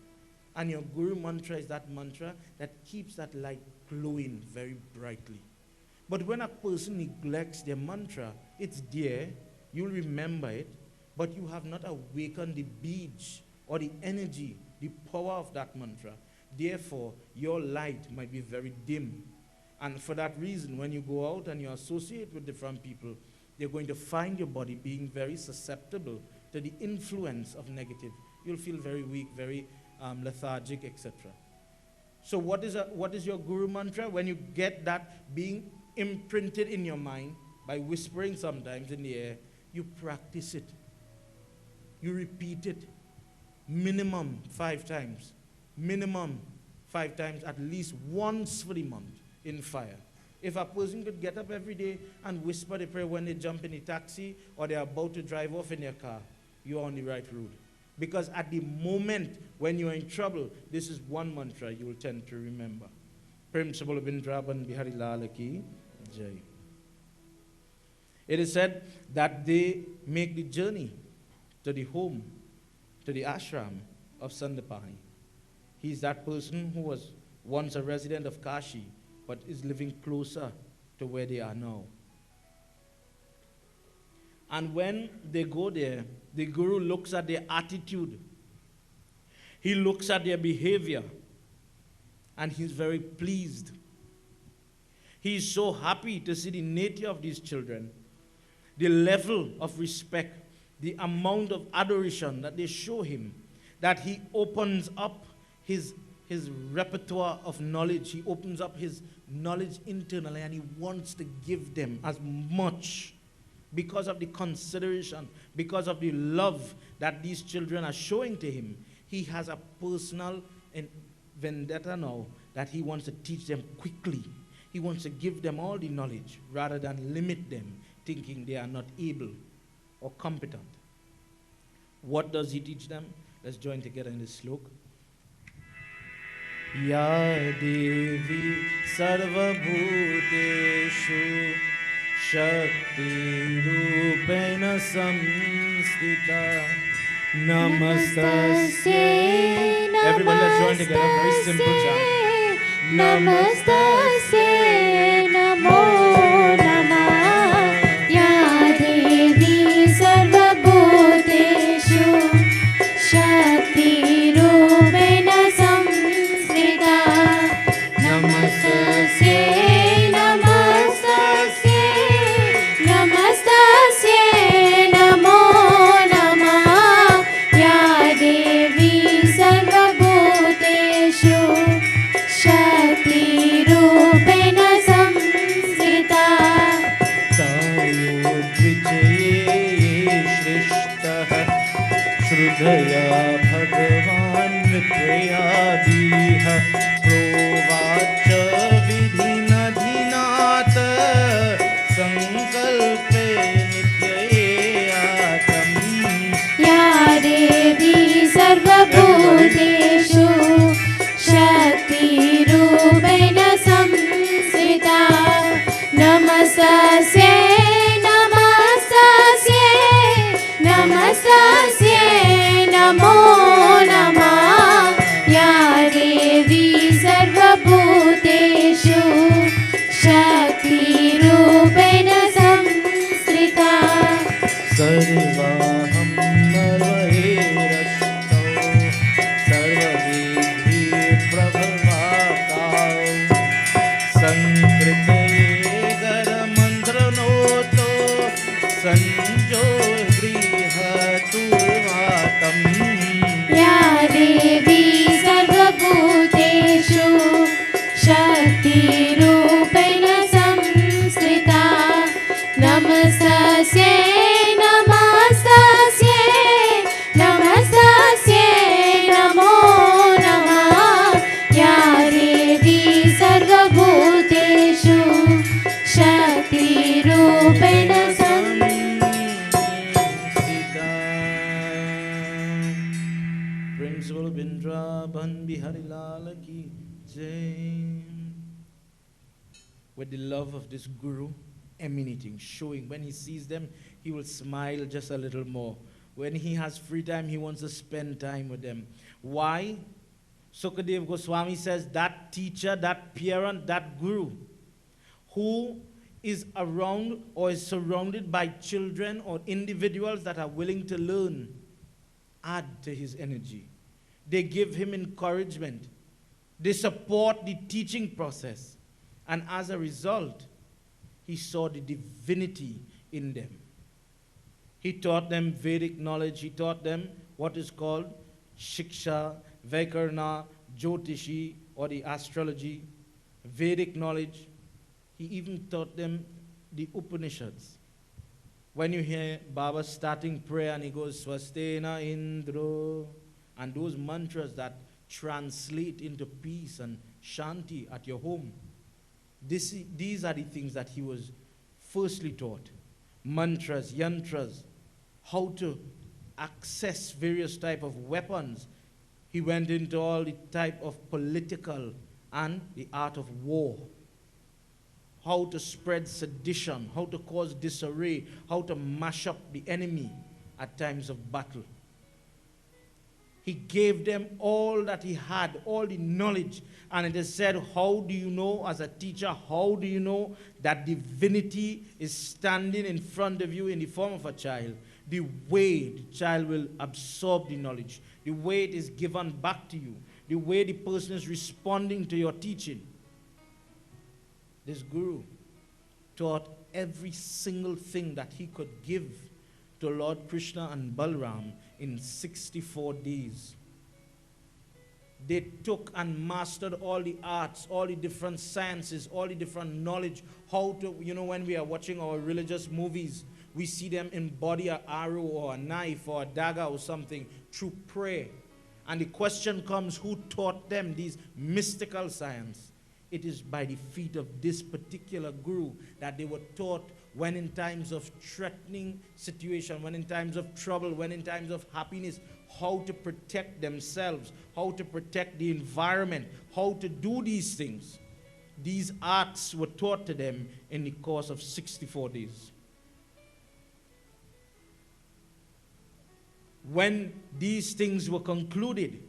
And your Guru Mantra is that mantra that keeps that light glowing very brightly. But when a person neglects their mantra, it's there, you'll remember it, but you have not awakened the beach or the energy, the power of that mantra. Therefore, your light might be very dim. And for that reason, when you go out and you associate with different people, you're going to find your body being very susceptible to the influence of negative. You'll feel very weak, very lethargic, etc. So what is your Guru Mantra? When you get that being imprinted in your mind by whispering sometimes in the air, you practice it. You repeat it minimum 5 times. Minimum 5 times, at least once for the month in fire. If a person could get up every day and whisper the prayer when they jump in a taxi or they're about to drive off in their car, you're on the right road. Because at the moment when you're in trouble, this is one mantra you will tend to remember. Prem Sabal Bindraban Bihari Lal Ki Jai. It is said that they make the journey to the home, to the ashram of Sandapani. He's that person who was once a resident of Kashi, but is living closer to where they are now. And when they go there, the Guru looks at their attitude. He looks at their behavior, and he's very pleased. He's so happy to see the nature of these children, the level of respect, the amount of adoration that they show him, that he opens up his repertoire of knowledge. He opens up his knowledge internally, and he wants to give them as much because of the consideration, because of the love that these children are showing to him. He has a personal vendetta now that he wants to teach them quickly. He wants to give them all the knowledge rather than limit them, thinking they are not able or competent. What does he teach them? Let's join together in this slok. या देवी सर्वभूतेषु शक्तिरूपेण संस्थिता नमस्तस्यै. Everybody, let's join together. Very simple chant. नमस्तस्यै नमो नमः या देवी सर्वभूतेषु शक्तिरूपेण संस्थिता नमस्तस्यै नमस्तस्यै नमस्तस्यै नमो नमः या देवी सर्वभूतेषु शक्तिरूपेण संस्थिता तावोद्विजये श्रेष्ठः श्रुतया भगवान् त्वयादीह प्रोवाच विधिनधिनाथ सङ्कल्पे नित्ययातम् या देवी सर्वभूतेषु शक्तिरूपेण संस्थिता नमस्तस्यै नमस्तस्यै नमस्तस्यै नमो नमः या देवी सर्वभूतेषु शक्तिरूपेण संस्थिता सर्वाहं नरहैरस्तौ सर्वविधि प्रभवाताौ संकृतये गरमन्त्रनोतो संजो गृहतुर्वातम् या देवी सर्वभूतेषु शक्तिरूपेण संस्थिता नमस्तस्यै नमस्तस्यै नमस्तस्यै नमो नमः या देवी सर्वभूतेषु शक्तिरूपेण Principal Vrindavan Bihari Lal ki jai. With the love of this Guru emanating, showing. When he sees them, he will smile just a little more. When he has free time, he wants to spend time with them. Why? Sukadev Goswami says that teacher, that parent, that Guru who is around or is surrounded by children or individuals that are willing to learn, add to his energy. They give him encouragement. They support the teaching process. And as a result, he saw the divinity in them. He taught them Vedic knowledge. He taught them what is called Shiksha, Vaikarna, Jyotishi, or the astrology, Vedic knowledge. He even taught them the Upanishads. When you hear Baba starting prayer and he goes, Swastena Indro, and those mantras that translate into peace and shanti at your home, these are the things that he was firstly taught. Mantras, yantras, how to access various type of weapons. He went into all the type of political and the art of war. How to spread sedition, how to cause disarray, how to mash up the enemy at times of battle. He gave them all that he had, all the knowledge. And it is said, how do you know, as a teacher, how do you know that divinity is standing in front of you in the form of a child? The way the child will absorb the knowledge, the way it is given back to you, the way the person is responding to your teaching. This Guru taught every single thing that he could give to Lord Krishna and Balram in 64 days. They took and mastered all the arts, all the different sciences, all the different knowledge, how to, when we are watching our religious movies, we see them embody an arrow or a knife or a dagger or something through prayer. And the question comes, who taught them these mystical science? it is by the feet of this particular guru that they were taught when in times of threatening situation, when in times of trouble, when in times of happiness, how to protect themselves, how to protect the environment, how to do these things. These arts were taught to them in the course of 64 days. When these things were concluded,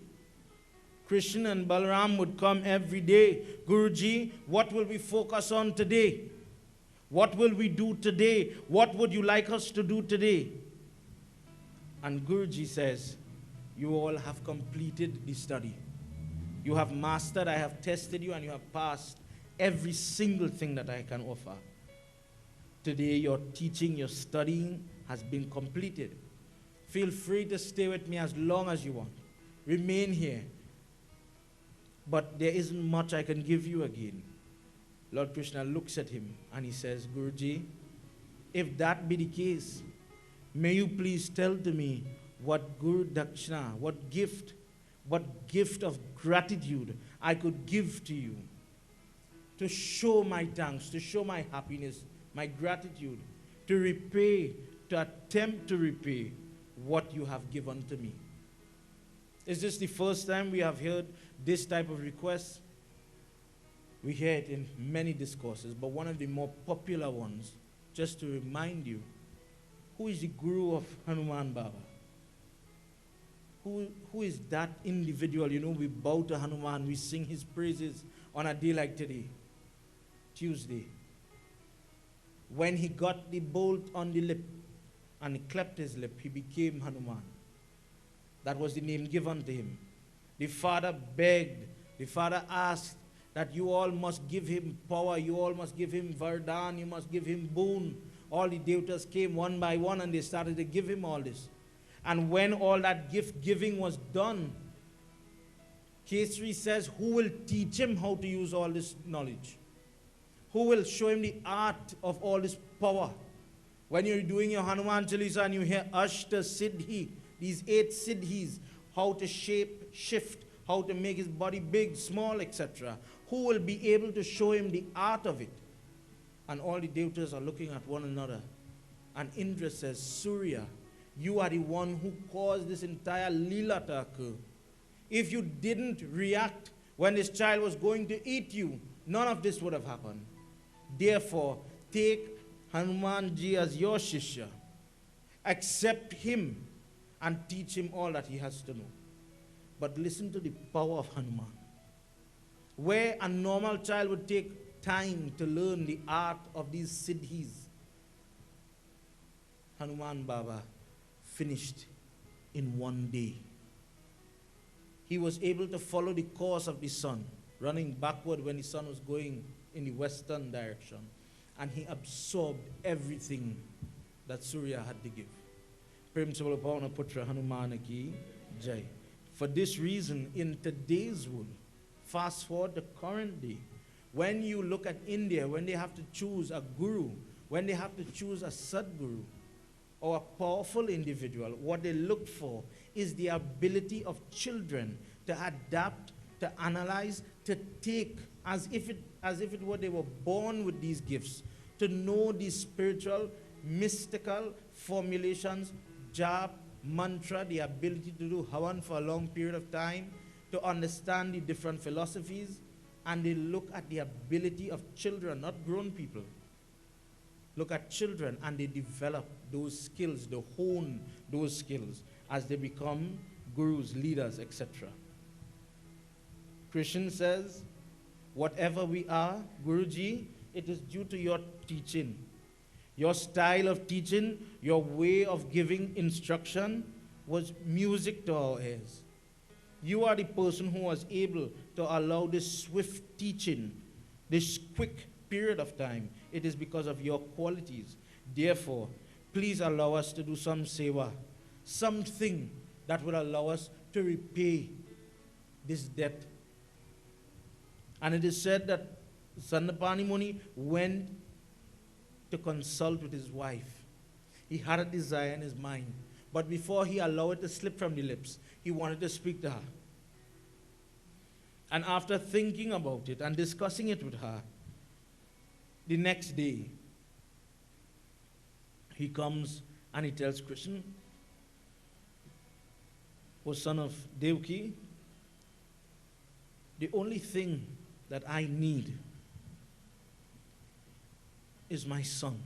Krishna and Balaram would come every day. Guruji, what will we focus on today? What will we do today? What would you like us to do today? And Guruji says, you all have completed the study. You have mastered, I have tested you, and you have passed every single thing that I can offer. Today your teaching, your studying has been completed. Feel free to stay with me as long as you want. Remain here. But there isn't much I can give you again. Lord Krishna looks at him and he says, Guruji, if that be the case, may you please tell to me what Guru Dakshina, what gift of gratitude I could give to you to show my thanks, to show my happiness, my gratitude, to repay, to attempt to repay what you have given to me. Is this the first time we have heard this type of request? We hear it in many discourses, but one of the more popular ones, just to remind you, who is the guru of Hanuman Baba? Who is that individual? You know, we bow to Hanuman, we sing his praises on a day like today, Tuesday. When he got the bolt on the lip and he cleft his lip, he became Hanuman. That was the name given to him. The father begged, the father asked that you all must give him power, you all must give him Vardhan, you must give him boon. All the devatas came one by one and they started to give him all this. And when all that gift giving was done, Kesari says, who will teach him how to use all this knowledge? Who will show him the art of all this power? When you're doing your Hanuman Chalisa and you hear Ashta Siddhi, these 8 Siddhis, how to shape, shift, how to make his body big, small, etc. Who will be able to show him the art of it? And all the devatas are looking at one another. And Indra says, Surya, you are the one who caused this entire Leela to occur. If you didn't react when this child was going to eat you, none of this would have happened. Therefore, take Hanumanji as your Shishya. Accept him and teach him all that he has to know. But listen to the power of Hanuman. Where a normal child would take time to learn the art of these siddhis, Hanuman Baba finished in one day. He was able to follow the course of the sun, running backward when the sun was going in the western direction. And he absorbed everything that Surya had to give. Prem Chabalapana Putra Hanumana Ki Jai. For this reason, in today's world, fast forward the current day, when you look at India, when they have to choose a guru, when they have to choose a Sadguru, or a powerful individual, what they look for is the ability of children to adapt, to analyze, to take, as if it were they were born with these gifts, to know these spiritual, mystical formulations, jap, mantra, the ability to do havan for a long period of time, to understand the different philosophies, and they look at the ability of children, not grown people. Look at children and they develop those skills, they hone those skills as they become gurus, leaders, etc. Krishna says, whatever we are, Guruji, it is due to your teaching. Your style of teaching, your way of giving instruction was music to our ears. You are the person who was able to allow this swift teaching, this quick period of time. It is because of your qualities. Therefore, please allow us to do some seva, something that will allow us to repay this debt. And it is said that Sandapani Muni went to consult with his wife. He had a desire in his mind, but before he allowed it to slip from the lips, he wanted to speak to her. And after thinking about it and discussing it with her, the next day, he comes and he tells Krishna, "O son of Devaki, the only thing that I need is my son.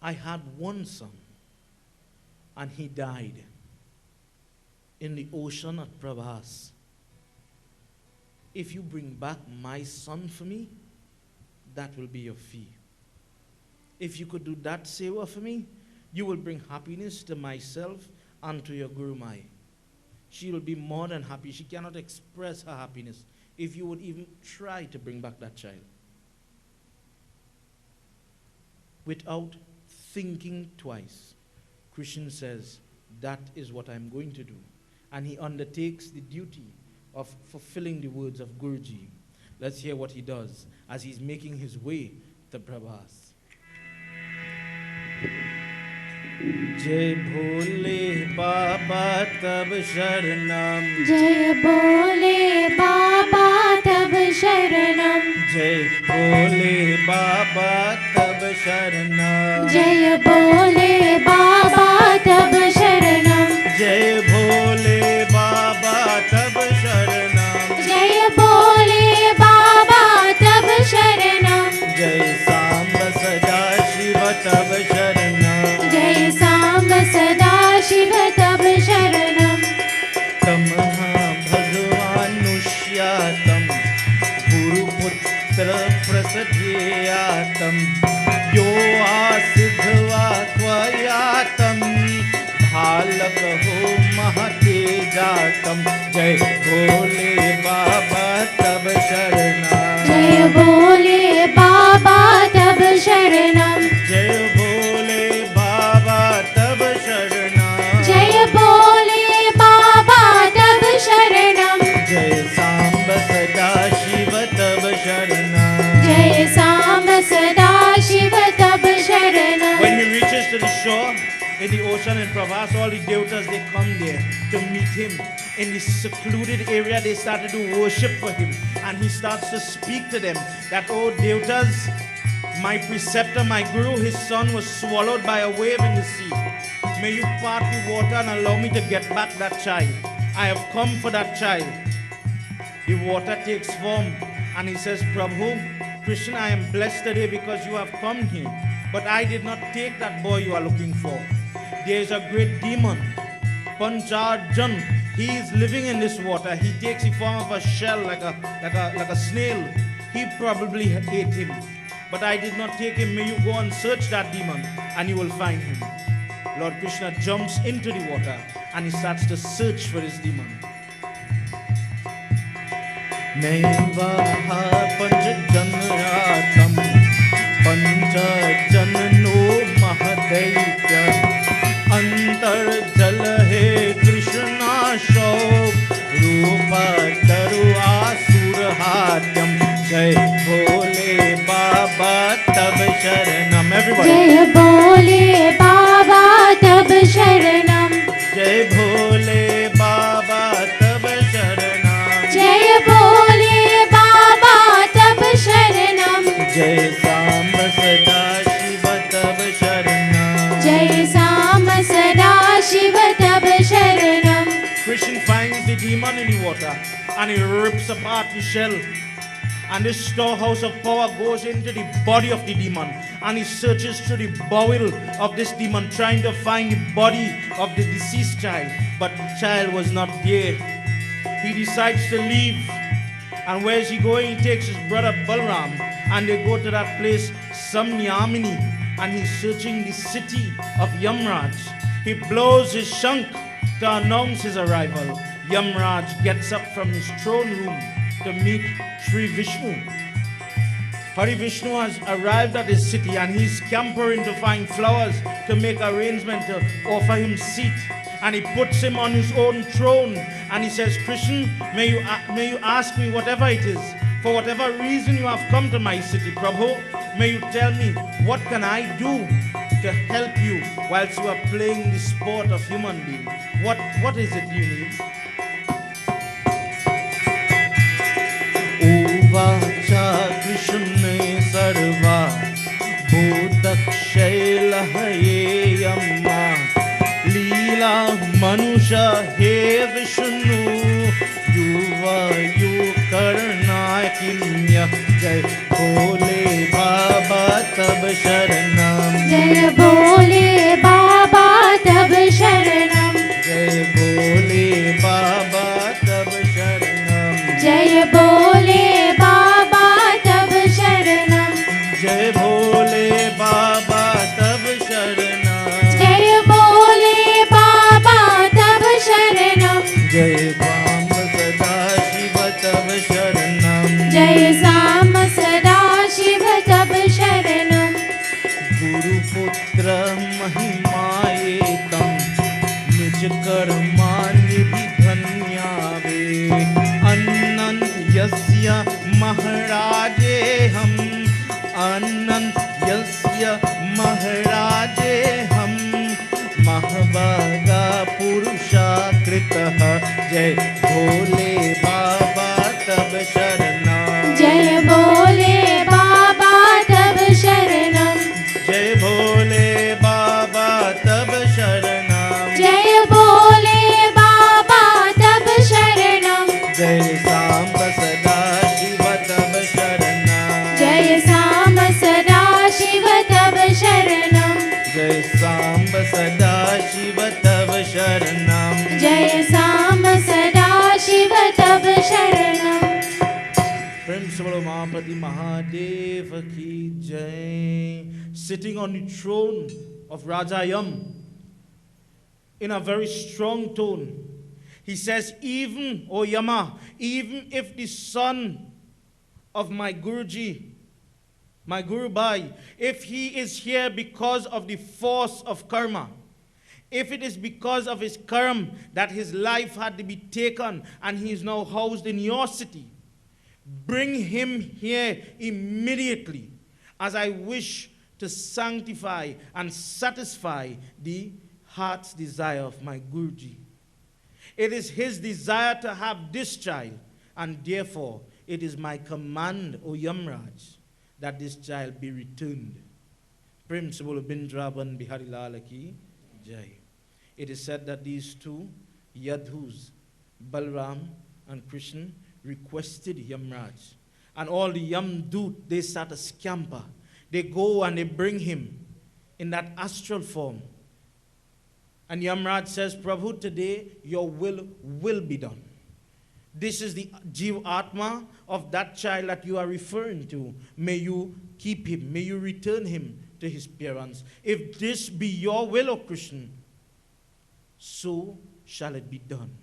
I had one son, and he died in the ocean at Prabhas. If you bring back my son for me, that will be your fee. If you could do that seva for me, you will bring happiness to myself and to your Guru Mai. She will be more than happy. She cannot express her happiness if you would even try to bring back that child." Without thinking twice, Krishna says, "That is what I'm going to do." And he undertakes the duty of fulfilling the words of Guruji. Let's hear what he does as he's making his way to Prabhas. जय भोले बाबा तब शरणम, जय भोले बाबा तब शरणम, जय भोले बाबा तब शरणम, जय भोले बाबा तब शरणम, जय भोले बाबा तब शरणम, जय भोले बाबा तब शरणम, जय सांब सदा शिव तब शरणम, जय सांब सदा शिव तब शरणम, तमहा भगवानुष्यातम गुरुपुत्र प्रसध्येयातम यो आसिद्धवा त्वयातम भालक हो महतेजातम। जय भोले बाबा तब शरणम, जय भोले बाबा तब शरणम, जय भोले बाबा तब शरणम, जय भोले बाबा तब शरणम, जय सांब सदा शिव तब शरणम। जय सांब सदा शिव तब शरणम। When he reaches to the shore in the ocean in Prabhas, all the devatas, they come there to meet him. In this secluded area, they started to worship for him. And he starts to speak to them that, "Oh, devatas, my preceptor, my guru, his son was swallowed by a wave in the sea. May you part the water and allow me to get back that child. I have come for that child." The water takes form and he says, "Prabhu, Krishna, I am blessed today because you have come here. But I did not take that boy you are looking for. There is a great demon, Panchajan. He is living in this water. He takes the form of a shell, like a snail. He probably ate him. But I did not take him. May you go and search that demon and you will find him." Lord Krishna jumps into the water and he starts to search for his demon. Naivaha panchajanratam panchajanno mahadaitya antar jal he Krishna shauk rupa taru asurhatyam. Jai Bhole Baba tab sharanam. Everybody. जय भोले बाबा तब शरणम, Jai Bhole Baba tab sharanam. जय भोले बाबा तब शरणम, जय सांब सदा शिव तब शरणम, जय सांब सदा शिव तब शरणम। Krishna finds the demon in the water and he rips apart the shell. And this storehouse of power goes into the body of the demon and he searches through the bowel of this demon trying to find the body of the deceased child. But the child was not there. He decides to leave. And where is he going? He takes his brother Balram and they go to that place, Samyamini, and he's searching the city of Yamraj. He blows his shank to announce his arrival. Yamraj gets up from his throne room to meet Sri Vishnu. Hari Vishnu has arrived at his city and he's scampering to find flowers to make arrangement to offer him seat. And he puts him on his own throne and he says, "Krishna, may you ask me whatever it is. For whatever reason you have come to my city, Prabhu, may you tell me what can I do to help you whilst you are playing the sport of human being. What is it you need?" वाचा कृष्णे सर्वा भूतक्षैलः येयम्मा लीला मनुष्य हे विष्णु युवयुकर्णाय किम्य जय भोले बाबा तब शरणम जय भोले बाबा तब शरणम जय भोले बाबा तब शरणम जय भोले बाबा तब शरणम जय भोले बाबा तब शरणम जय भोले बाबा तब शरणम जय वाम सदा शिव तब शरणम जय साम सदा शिव तब शरणम गुरुपुत्र महिमायेतं निज कर्मानिधिधन्यावे अन्नं यस्य महाराजे हम अन्नं यस्य महाराजे हम महभागा पुरुषा कृतः जय भोले बाबा तब शरणम जय भोले बाबा तब शरणम जय भोले बाबा तब शरणम जय भोले बाबा तब शरणम जय सांब सदा शिव तब शरणम जय साम सदा शिव तब शरणम जय सांब सदा शिव तब शरणम जय साम सदा शिव तब शरणम प्रेम से बोलो महापति महादेव की जय. Sitting on the throne of Raja Yam in a very strong tone, he says, even, O Yama, even if the son of my Guruji, my Guru Bhai, if he is here because of the force of karma, if it is because of his karma that his life had to be taken and he is now housed in your city, bring him here immediately, as I wish to sanctify and satisfy the heart's desire of my Guruji. It is his desire to have this child, and therefore it is my command, O Yamraj, that this child be returned. Prem se bolo Bindraban Bihari Lal ki jai. It is said that these two Yadhus, Balram and Krishna, requested Yamraj. And all the Yamdut, they start a scamper. They go and they bring him in that astral form. And Yamraj says, Prabhu, today your will be done. This is the Jiv Atma of that child that you are referring to. May you keep him. May you return him to his parents. If this be your will, O Krishna, so shall it be done.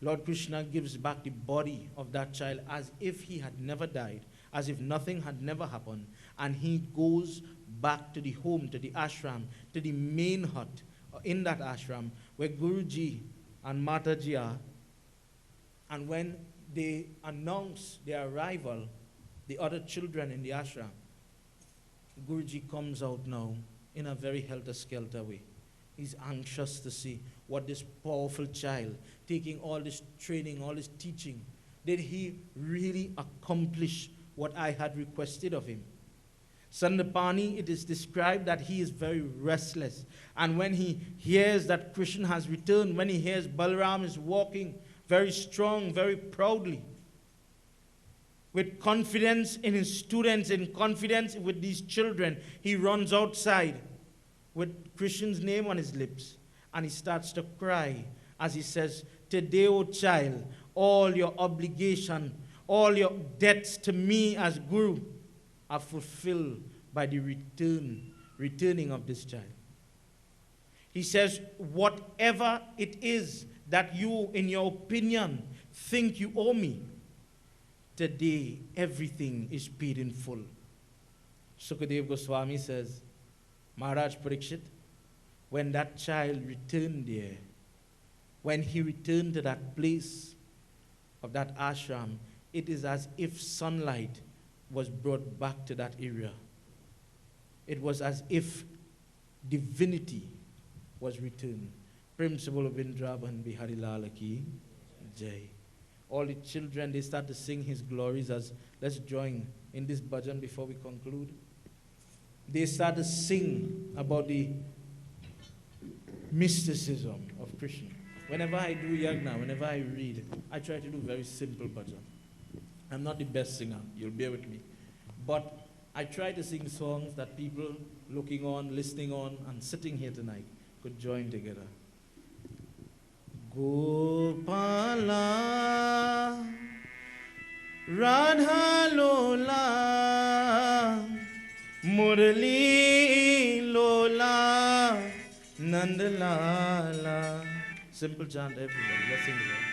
Lord Krishna gives back the body of that child as if he had never died, as if nothing had never happened. And he goes back to the home, to the ashram, to the main hut in that ashram where Guruji and Mataji are. And when they announce their arrival, the other children in the ashram, Guruji comes out now in a very helter-skelter way. He's anxious to see what this powerful child, taking all this training, all this teaching, did he really accomplish what I had requested of him? Sandapani, it is described that he is very restless. And when he hears that Krishna has returned, when he hears Balaram is walking very strong, very proudly, with confidence in his students, in confidence with these children, he runs outside with Krishna's name on his lips. And he starts to cry as he says, today, O child, all your obligation, all your debts to me as Guru are fulfilled by the returning of this child. He says, whatever it is that you, in your opinion, think you owe me, today everything is paid in full. Sukadev Goswami says, Maharaj Parikshit, when that child returned there, when he returned to that place of that ashram, it is as if sunlight was brought back to that area. It was as if divinity was returned. Prem se bolo Bindraban Bihari Lal ki jai. all the children, they start to sing his glories as, let's join in this bhajan before we conclude. They start to sing about the mysticism of Krishna. Whenever I do yagna, whenever I read, I try to do very simple bhajan. I'm not the best singer, you'll bear with me. But I try to sing songs that people looking on, listening on, and sitting here tonight could join together. Gopala, Radha Lola, Murali Lola, Nandalala. Simple chant, everybody. Let's sing together.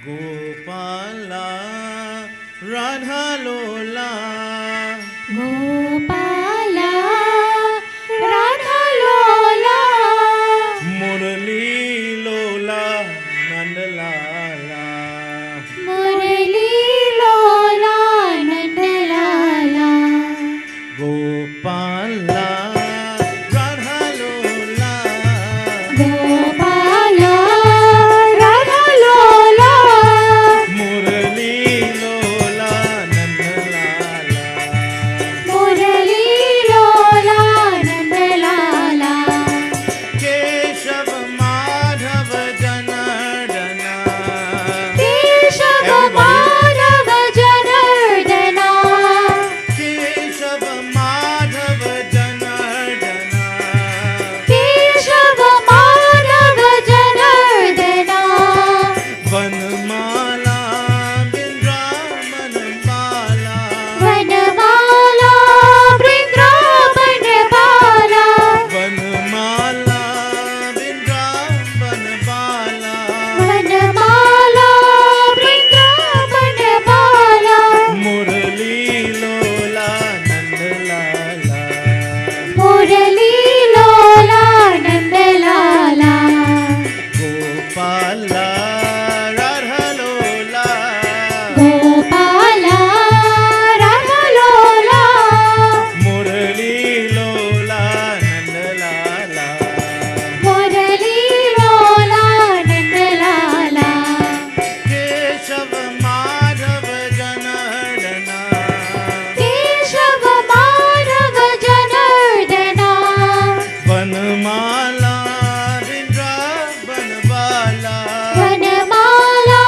Gopala, Radha Lola, Gopala, Radha Lola, Murali Lola, Nandalala. Murali Lola, Nandalala. Gopala, Radha Lola, Gopala, Radha Lola, Murali Lola, Nandalala. Murali Lola, Nandalala. Keshav Madhav Janardana. Keshav Madhav Janardana, Keshav Madhav Janardana. Keshav Madhav Janardana. Vanmala Bindraman Bala. Vanmala Vrindavan Bala, Vanmala Bindraman Bala. Vanmala Vrindavan Bala. Murali Lola Nandalala. Murali Lola, Nandalala. Gopala Radha Lola. Gopala, Radha Lola, Murali Lola Nandalala. Murali Lola, Nandalala. Keshav Madhav Janardana. Keshav Madhav Janardana, Vanmala Bindravan Bala. Vanmala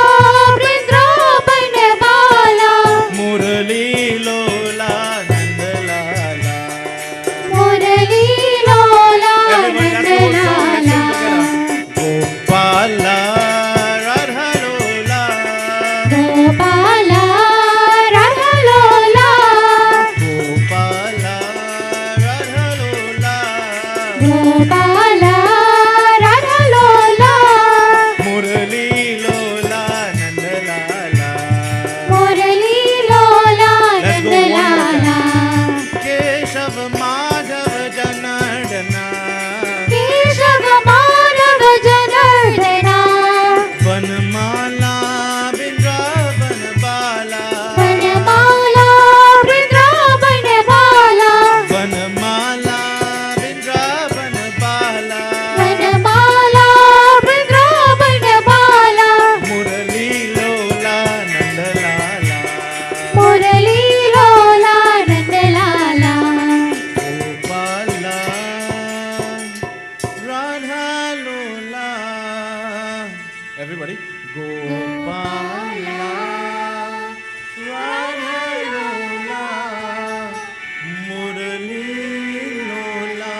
Vrindavan Bala. Murali Lola Nandalala. Murali Lola, Everybody, that's the whole song. Let's sing Nandalala. together. Gopala Radha Lola. Gopala, Radha Lola, Gopala Radha Lola. Gopala, Radha Lola, Murali Lola Nandalala. Murali Lola, Let's go one more Nandalala. Keshav Madhav Janardana. Keshav Madhav Janardana, Vanmala Bindravan Bala. Vanmala Vrindavan Bala, Vanmala Bindravan Bala. Vanmala Vrindavan Bala. Murali Lola Nandalala. Murali Lola, Nandalala. Gopala Radha Lola. Everybody. Gopala Radha Lola. Murali Lola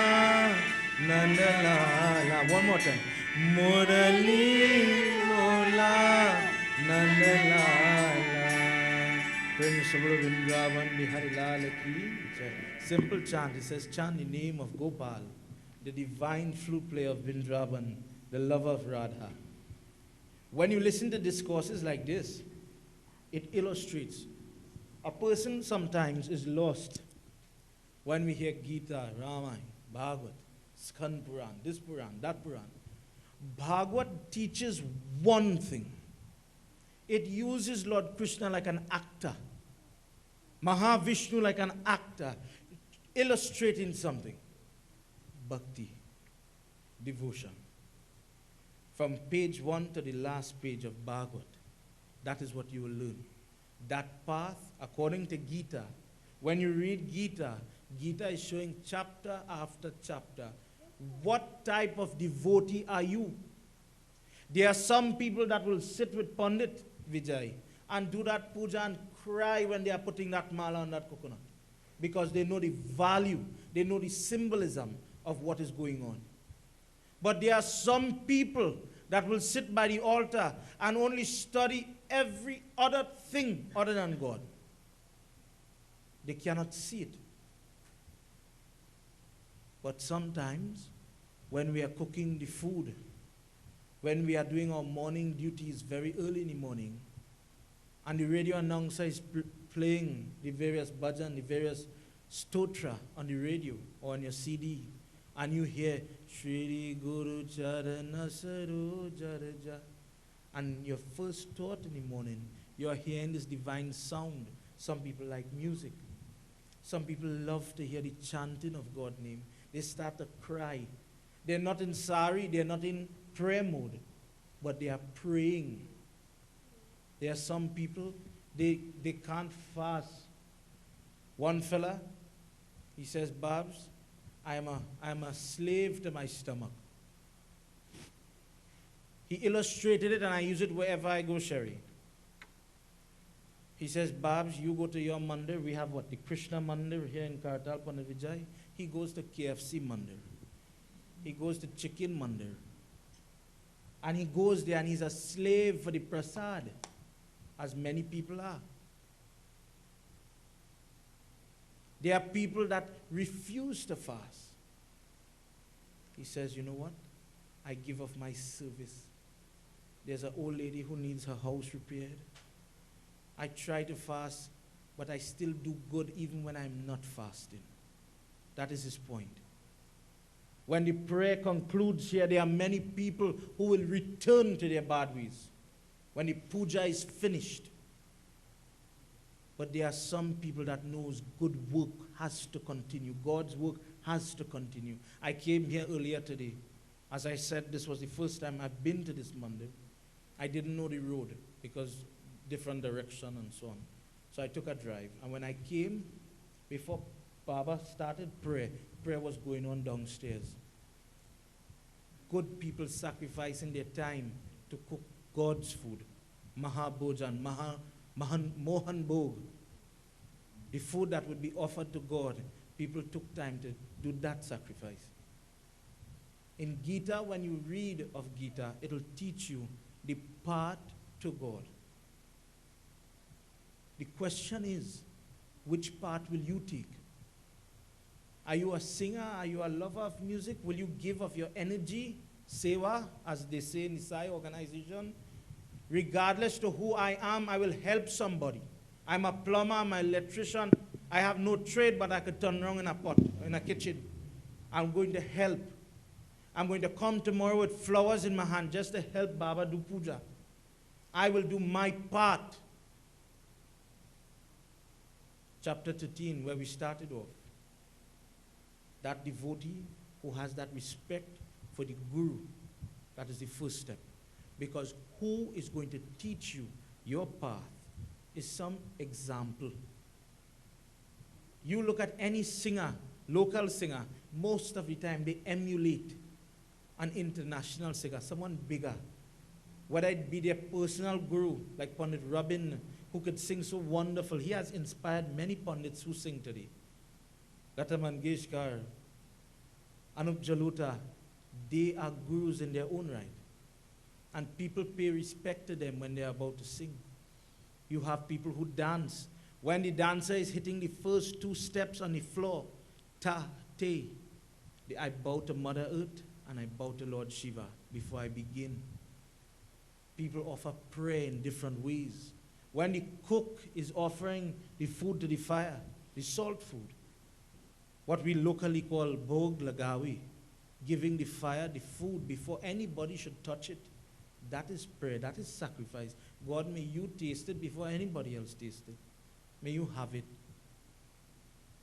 Nandalala. One more time. Murali Lola Nandalala. Prince of Vrindavan Bihari Lal Ki Jai. Simple chant. It says, chant the name of Gopal, the divine flute player of Vrindavan, the lover of Radha. When you listen to discourses like this, it illustrates a person sometimes is lost when we hear Gita, Ramayana, Bhagavad, Skand Puran, this Puran, that Puran. Bhagavad teaches one thing. It uses Lord Krishna like an actor, Mahavishnu like an actor, illustrating something. Bhakti, devotion. From page 1 to the last page of Bhagavad, that is what you will learn. That path, according to Gita, when you read Gita, Gita is showing chapter after chapter, what type of devotee are you? There are some people that will sit with Pandit Vijay and do that puja and cry when they are putting that mala on that coconut, because they know the value, they know the symbolism of what is going on. But there are some people that will sit by the altar and only study every other thing other than God. They cannot see it. But sometimes, when we are cooking the food, when we are doing our morning duties very early in the morning, and the radio announcer is playing the various bhajan, the various stotra on the radio or on your CD, and you hear Shri Guru Charana Saroja, and your first thought in the morning, you are hearing this divine sound. Some people like music. Some people love to hear the chanting of God's name. They start to cry. They're not in sari, they're not in prayer mode, but they are praying. There are some people, they can't fast. One fella, he says, Babs, I am a slave to my stomach. He illustrated it, and I use it wherever I go, Sherry. He says, Babs, you go to your mandir. We have what? The Krishna mandir here in Kartal, Pandit Vijay. He goes to KFC mandir. He goes to chicken mandir. And he goes there and he's a slave for the prasad, as many people are. There are people that refuse to fast. He says, you know what? I give up my service. There's an old lady who needs her house repaired. I try to fast, but I still do good even when I'm not fasting. That is his point. When the prayer concludes here, there are many people who will return to their bad ways when the puja is finished. But there are some people that knows good work has to continue. God's work has to continue. I came here earlier today. As I said, this was the first time I've been to this mandir. I didn't know the road because different direction and so on. So I took a drive. And when I came, before Baba started prayer was going on downstairs. Good people sacrificing their time to cook God's food. Mahabhojan, Mohan Bhog. The food that would be offered to God, people took time to do that sacrifice. In Gita, when you read of Gita, it'll teach you the path to God. The question is, which path will you take? Are you a singer? Are you a lover of music? Will you give of your energy, seva, as they say in the Sai organization? Regardless to who I am, I will help somebody. I'm a plumber, I'm an electrician. I have no trade, but I could turn around in a pot, in a kitchen. I'm going to help. I'm going to come tomorrow with flowers in my hand just to help Baba do puja. I will do my part. Chapter 13, where we started off. That devotee who has that respect for the Guru, that is the first step. Because who is going to teach you your path is some example. You look at any singer, local singer, most of the time they emulate an international singer, someone bigger. Whether it be their personal guru, like Pandit Rabin, who could sing so wonderful. He has inspired many Pandits who sing today. Lata Mangeshkar, Anup Jalota, they are gurus in their own right. And people pay respect to them when they are about to sing. You have people who dance. When the dancer is hitting the first two steps on the floor, ta, te, I bow to Mother Earth and I bow to Lord Shiva before I begin. People offer prayer in different ways. When the cook is offering the food to the fire, the salt food, what we locally call bhog lagawi, giving the fire the food before anybody should touch it, that is prayer, that is sacrifice. God, may you taste it before anybody else tastes it. May you have it.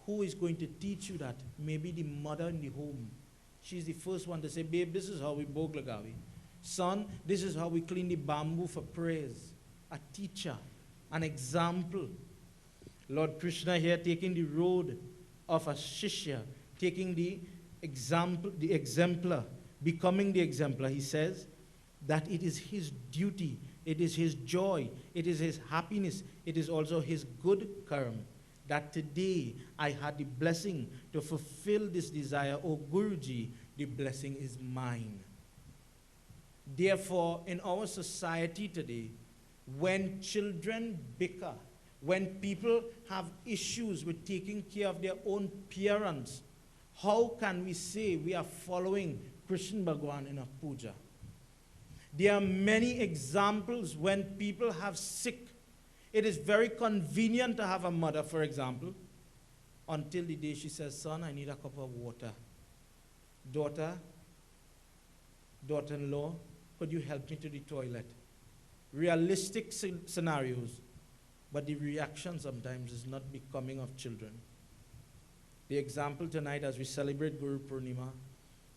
Who is going to teach you that? Maybe the mother in the home. She's the first one to say, babe, this is how we bhog lagawi. Son, this is how we clean the bamboo for praise. A teacher, an example. Lord Krishna here taking the road of a shishya, taking the example, the exemplar, becoming the exemplar. He says that it is his duty, it is his joy, it is his happiness, it is also his good karma, that today I had the blessing to fulfill this desire. Oh Guruji, the blessing is mine. Therefore, in our society today, when children bicker, when people have issues with taking care of their own parents, how can we say we are following Krishna Bhagwan in a puja? There are many examples when people have sick. It is very convenient to have a mother, for example, until the day she says, son, I need a cup of water. Daughter-in-law, could you help me to the toilet? Realistic scenarios, but the reaction sometimes is not becoming of children. The example tonight as we celebrate Guru Purnima,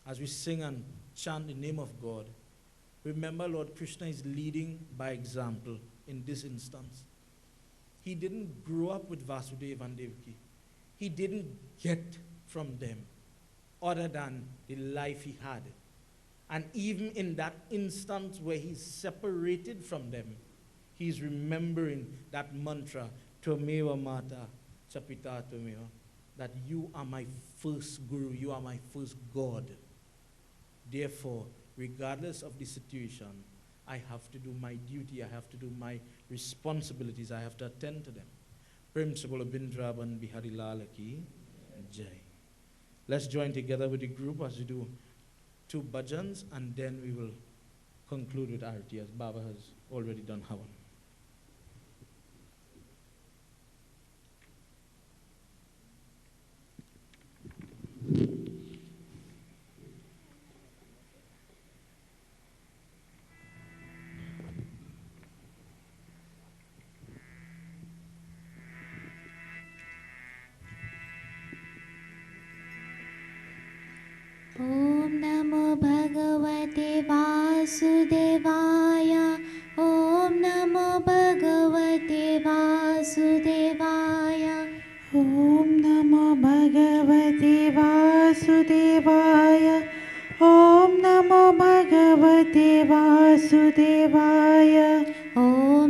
as we sing and chant the name of God, remember Lord Krishna is leading by example in this instance. He didn't grow up with Vasudeva and Devaki. He didn't get from them other than the life he had. And even in that instance where he's separated from them, he's remembering that mantra, Tvameva Mata Chapita Tvameva, that you are my first Guru, you are my first God. Therefore, regardless of the situation, I have to do my duty, I have to do my responsibilities, I have to attend to them. Principal Bindraban Bihari Lal Ki Jai. Let's join together with the group as we do 2 bhajans, and then we will conclude with Arati, as Baba has already done Havan. ॐ नमो भगवते वासुदेवाय ॐ नमो भगवते वासुदेवाय ॐ नमो भगवते वासुदेवाय ॐ नमो भगवते वासुदेवाय ॐ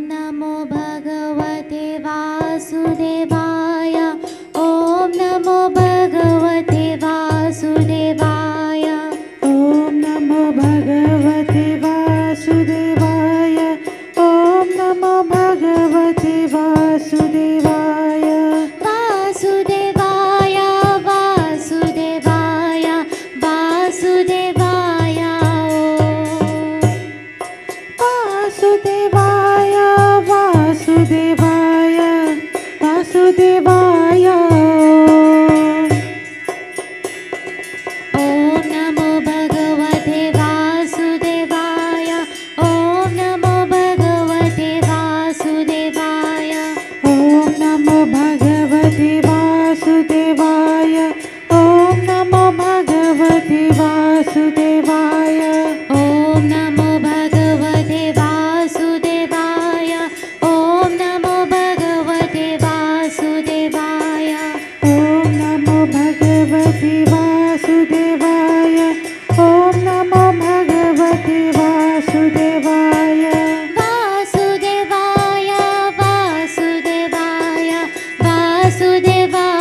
नमो भगवते वासुदेवाय ॐ नमो भगवते वासुदेवाय ॐ नमो भगवते वासुदेवाय ॐ नमो भगवते वासुदेवाय वासुदेवाय वासुदेवाय वासुदेवाय वासुदेवाय वासुदेवाय वासुदेवाय ॐ नमो भगवते वासुदेवाय ॐ नमो भगवते वासुदेवाय ॐ नमो भगवते वासुदेवाय ॐ नमो भगवते वासुदेवाय ॐ नमो भगवते वासुदेवाय ॐ नमो भगवते वासुदेवाय ॐ नमो भगवते वासुदेवाय ॐ नमो भगवते वासुदेवाय वासुदेवाय वासुदेवाय वासुदेवाय वासुदेवाय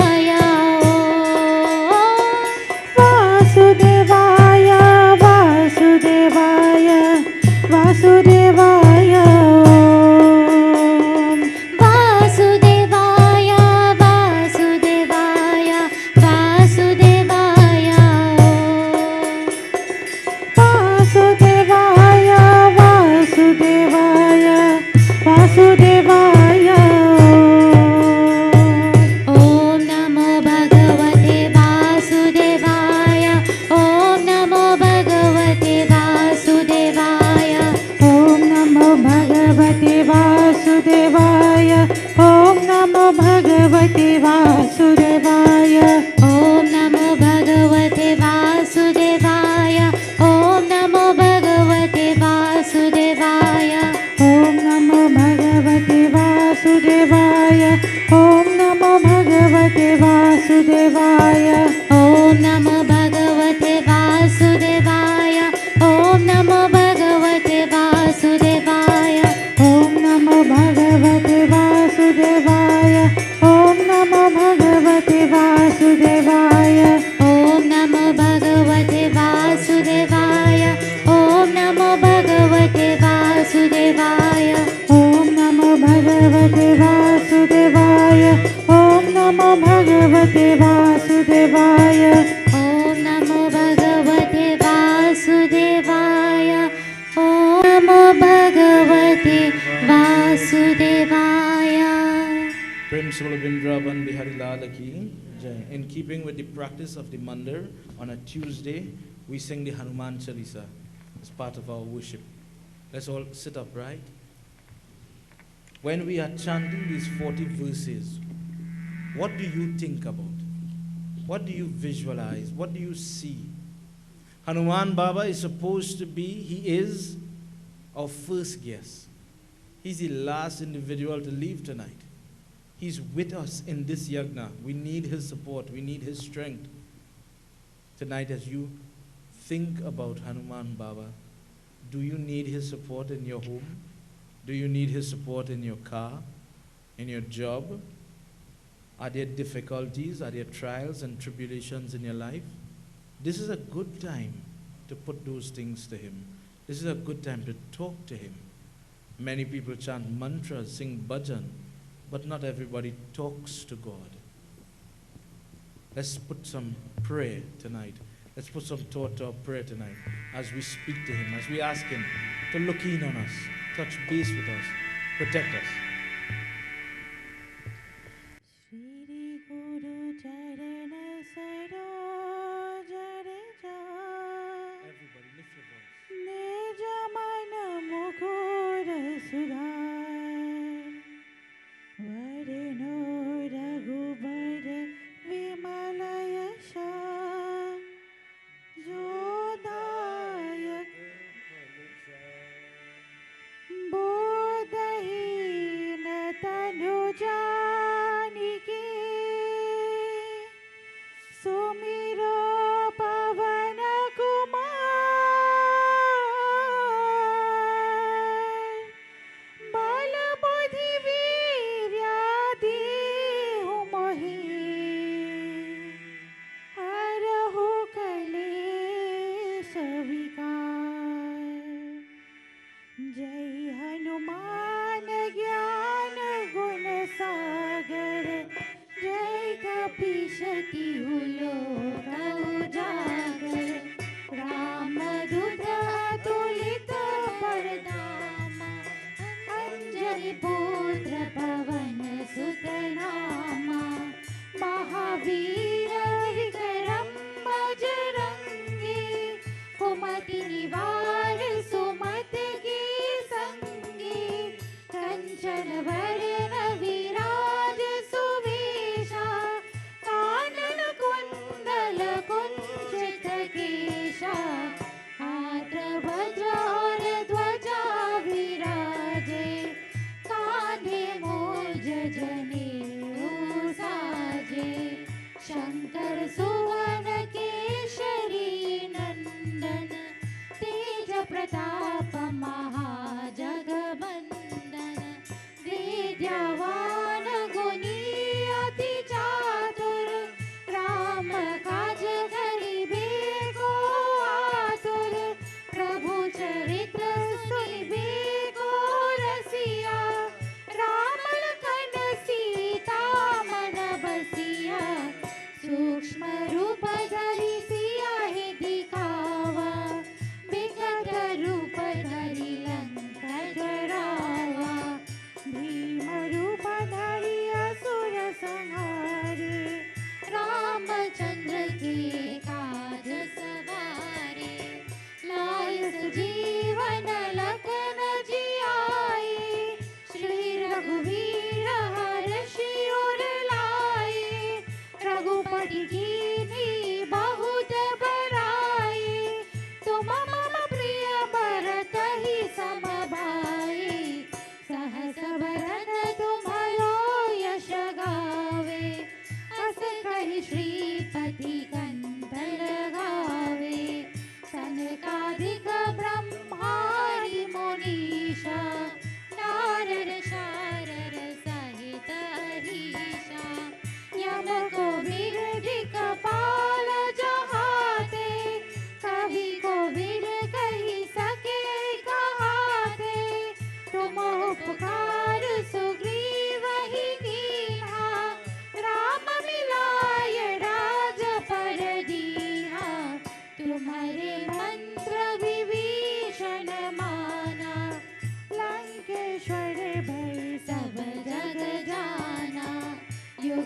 वासुदेवाय वासुदेवाय वासुदेवाय वासुदेवाय वासुदेवाय वासुदेवाय वासुदेवाय वासुदेवाय ॐ नमो भगवते वासुदेवाय ॐ नमो भगवते वासुदेवाय ॐ नमो भगवते वासुदेवाय ॐ नमो भगवते वासुदेवाय ॐ नमो भगवते वासुदेवाय ॐ नमो भगवते भगवते वासुदेवाय ॐ नमो भगवते वासुदेवाय ॐ नमो भगवते वासुदेवाय ॐ नमो भगवते वासुदेवाय ॐ नमो भगवते वासुदेवाय ॐ नमो भगवते वासुदेवाय ॐ नमो भगवते वासुदेवाय ॐ नमो भगवते वासुदेवाय ॐ नमो भगवते वासुदेवाय ॐ नमो भगवते वासुदेवाय ॐ नमो भगवते वासुदेवाय Principal Vrindavan Bihari Lal Ki Jai. In keeping with the practice of the Mandir, on a Tuesday, we sing the Hanuman Chalisa as part of our worship. Let's all sit upright. When we are chanting these 40 verses, what do you think about? What do you visualize? What do you see? Hanuman Baba is supposed to be, he is our first guest. He's the last individual to leave tonight. He's with us in this yagna. We need his support. We need his strength. Tonight, as you think about Hanuman Baba, do you need his support in your home? Do you need his support in your car, in your job? Are there difficulties? Are there trials and tribulations in your life? This is a good time to put those things to him. This is a good time to talk to him. Many people chant mantras, sing bhajan, but not everybody talks to God. Let's put some prayer tonight. Let's put some thought to our prayer tonight as we speak to him, as we ask him to look in on us, touch base with us, protect us. Shri Guru Charana Saroj Raja Everybody lift your voice. Nija Mana Mukur Sudhar Varino Raghubar Vimala Yasha Jodayak Bodhina Tanujaniki Sumiro Pavana Kumar Balabodhi Viryadi Humohi Harahu Kalesha Vikar Jai Hanuman Gyan Gun Sagar Jai Kapishati Uloka ujagar Ramadutta atulita pardama Anjali putra pavan sutanama Mahavira vikram bajrangi Kumati nivar sumat ki sangi Kancana varna viraj suvesha Kanana kundala kundala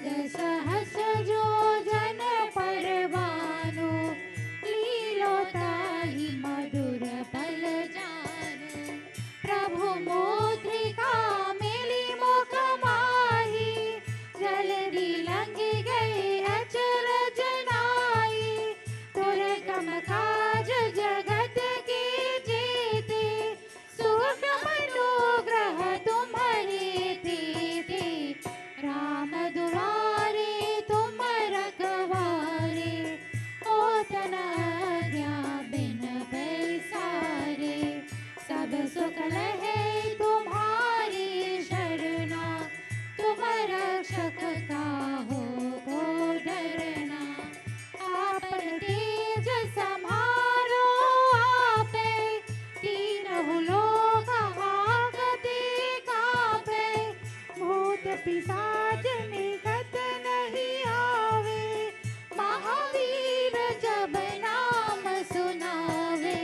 योग सहस जो जन परवानो लीलोताहि मधुर फल जानो प्रभु मुद्रिका मिली मुख माही जल्दी लंघ गए अचरज नाई दुर्गम काज जगत के जेते सुख मनोग्रह तुम्हारे तेते राम दुलारे तुम रखवारे ओतन आज्ञा बिन पैसारे सब सुख लहे तुम्हारी शरणा तुम रक्षक काहो को डरना आपन तेज सम्हारो आपे तीनों लोक हाकते कापे भूत पिशाच निकट नहीं आवे महावीर जब नाम सुनावे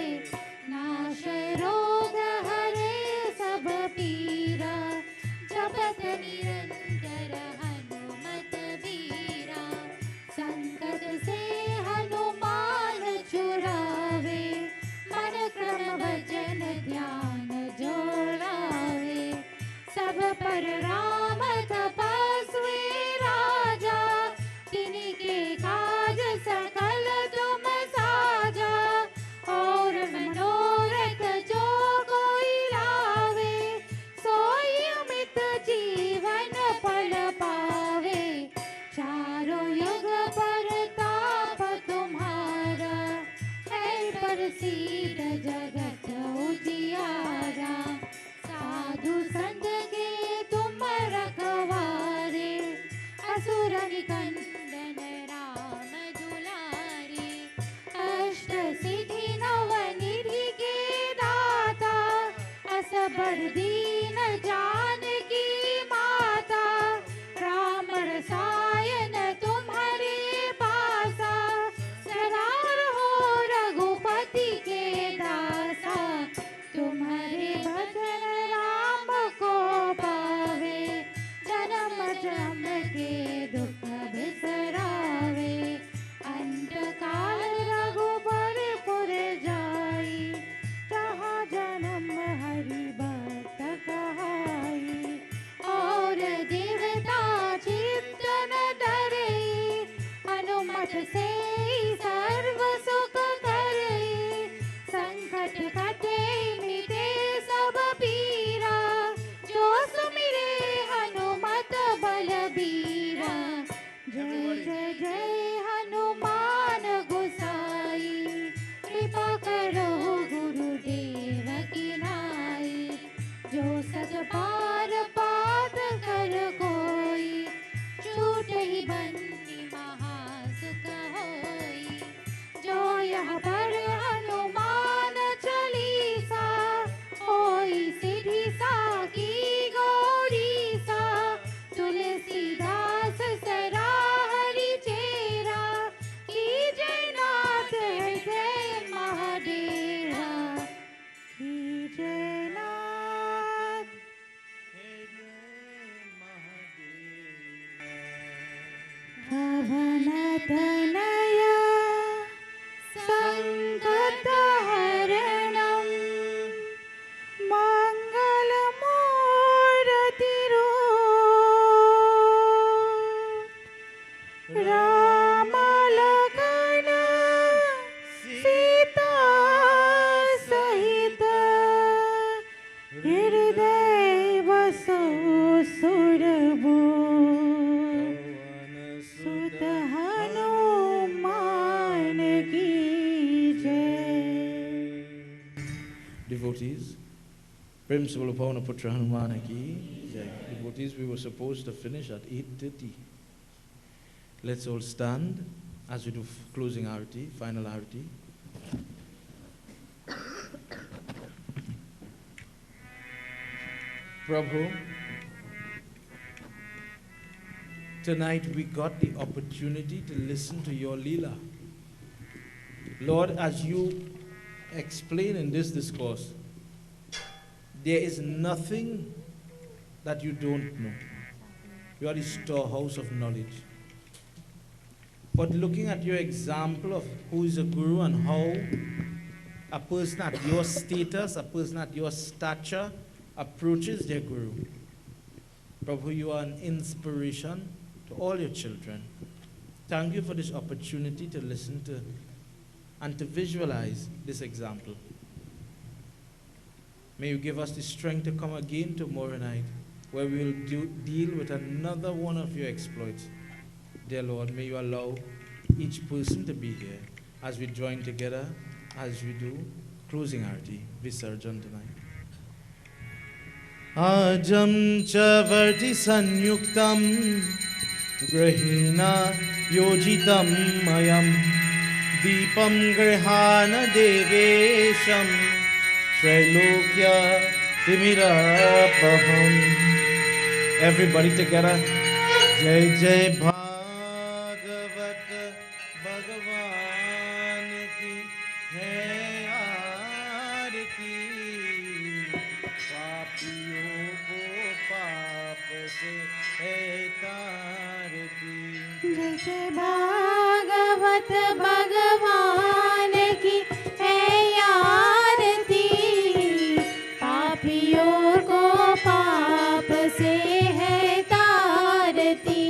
नाश रोग हरे सब पीरा जपत निरंतर हनुमत वीरा संकट से हनुमान छुड़ावे मन क्रम भजन ध्यान जोड़ावे सब पर राम तपस्वी राजा तिनके काज सकल तुम साजा और मनोरथ जो कोई लावे सोई अमित जीवन फल पावे चारों युग परताप तुम्हारा है प्रसिद्ध जगत उजियारा साधु संत के तुम रखवारे असुर निकंदन राम दुलारे अष्ट सिद्धि नव निधि के दाता असबर दीन जानकी माता राम रसायन तुम्हारे पासा सदा रहो रघुपति के दासा तुम्हारे भजन राम को पावे जन्म जन्म के दुख बिसरावे अंत काल रघुबर पुर जाई जहाँ जन्म हरि भक्त कहाई और देवता चित्तन डरे हनुमत से सर्व सुख करे संकट कटे मिटे सब पीरा जो सुमिरे हनुमत बलबीरा जय जय जय हनुमान गोसाई कृपा करो गुरुदेव की नाई जो सत पार पात कर कोई छूट ही बन्नी महासुख होई जो यह पर हनुमान चालीसा होई सिद्धि साकी गौरी सा तुलसीदास सरा हरि चेरा की जय नाथ हृदय महाडेरा की जयनाथ पवन तनया संकट हरणं मंगल मूर्ति राम लखन सीता सहित हृदय बसो सुरभूत सुत हनुमान की जय। Devotees, Prem se bolo Pavana Putra Hanumana ki jai. Devotees, we were supposed to finish at 8:30. Let's all stand as we do closing arati, final arati. Prabhu, tonight we got the opportunity to listen to your Leela. Lord, as you explain in this discourse, there is nothing that you don't know. You are the storehouse of knowledge. But looking at your example of who is a guru and how a person at your status, a person at your stature approaches their guru, Prabhu, you are an inspiration to all your children. Thank you for this opportunity to listen to and to visualize this example. May you give us the strength to come again tomorrow night, where we will deal with another one of your exploits. Dear Lord, may you allow each person to be here as we join together, as we do closing arati, Visarjan tonight. Ajam chavarti sanyuktam grahina yojitam mayam deepam grahana devesham Trailokya Timirapaham. Everybody together. Jai Jai Bhagavat Bhagavan ki hai aarti. Papiyon ko paap se hai taarti. जय जय भागवत भगवान की है आरती, पापियों को पाप से है तारती।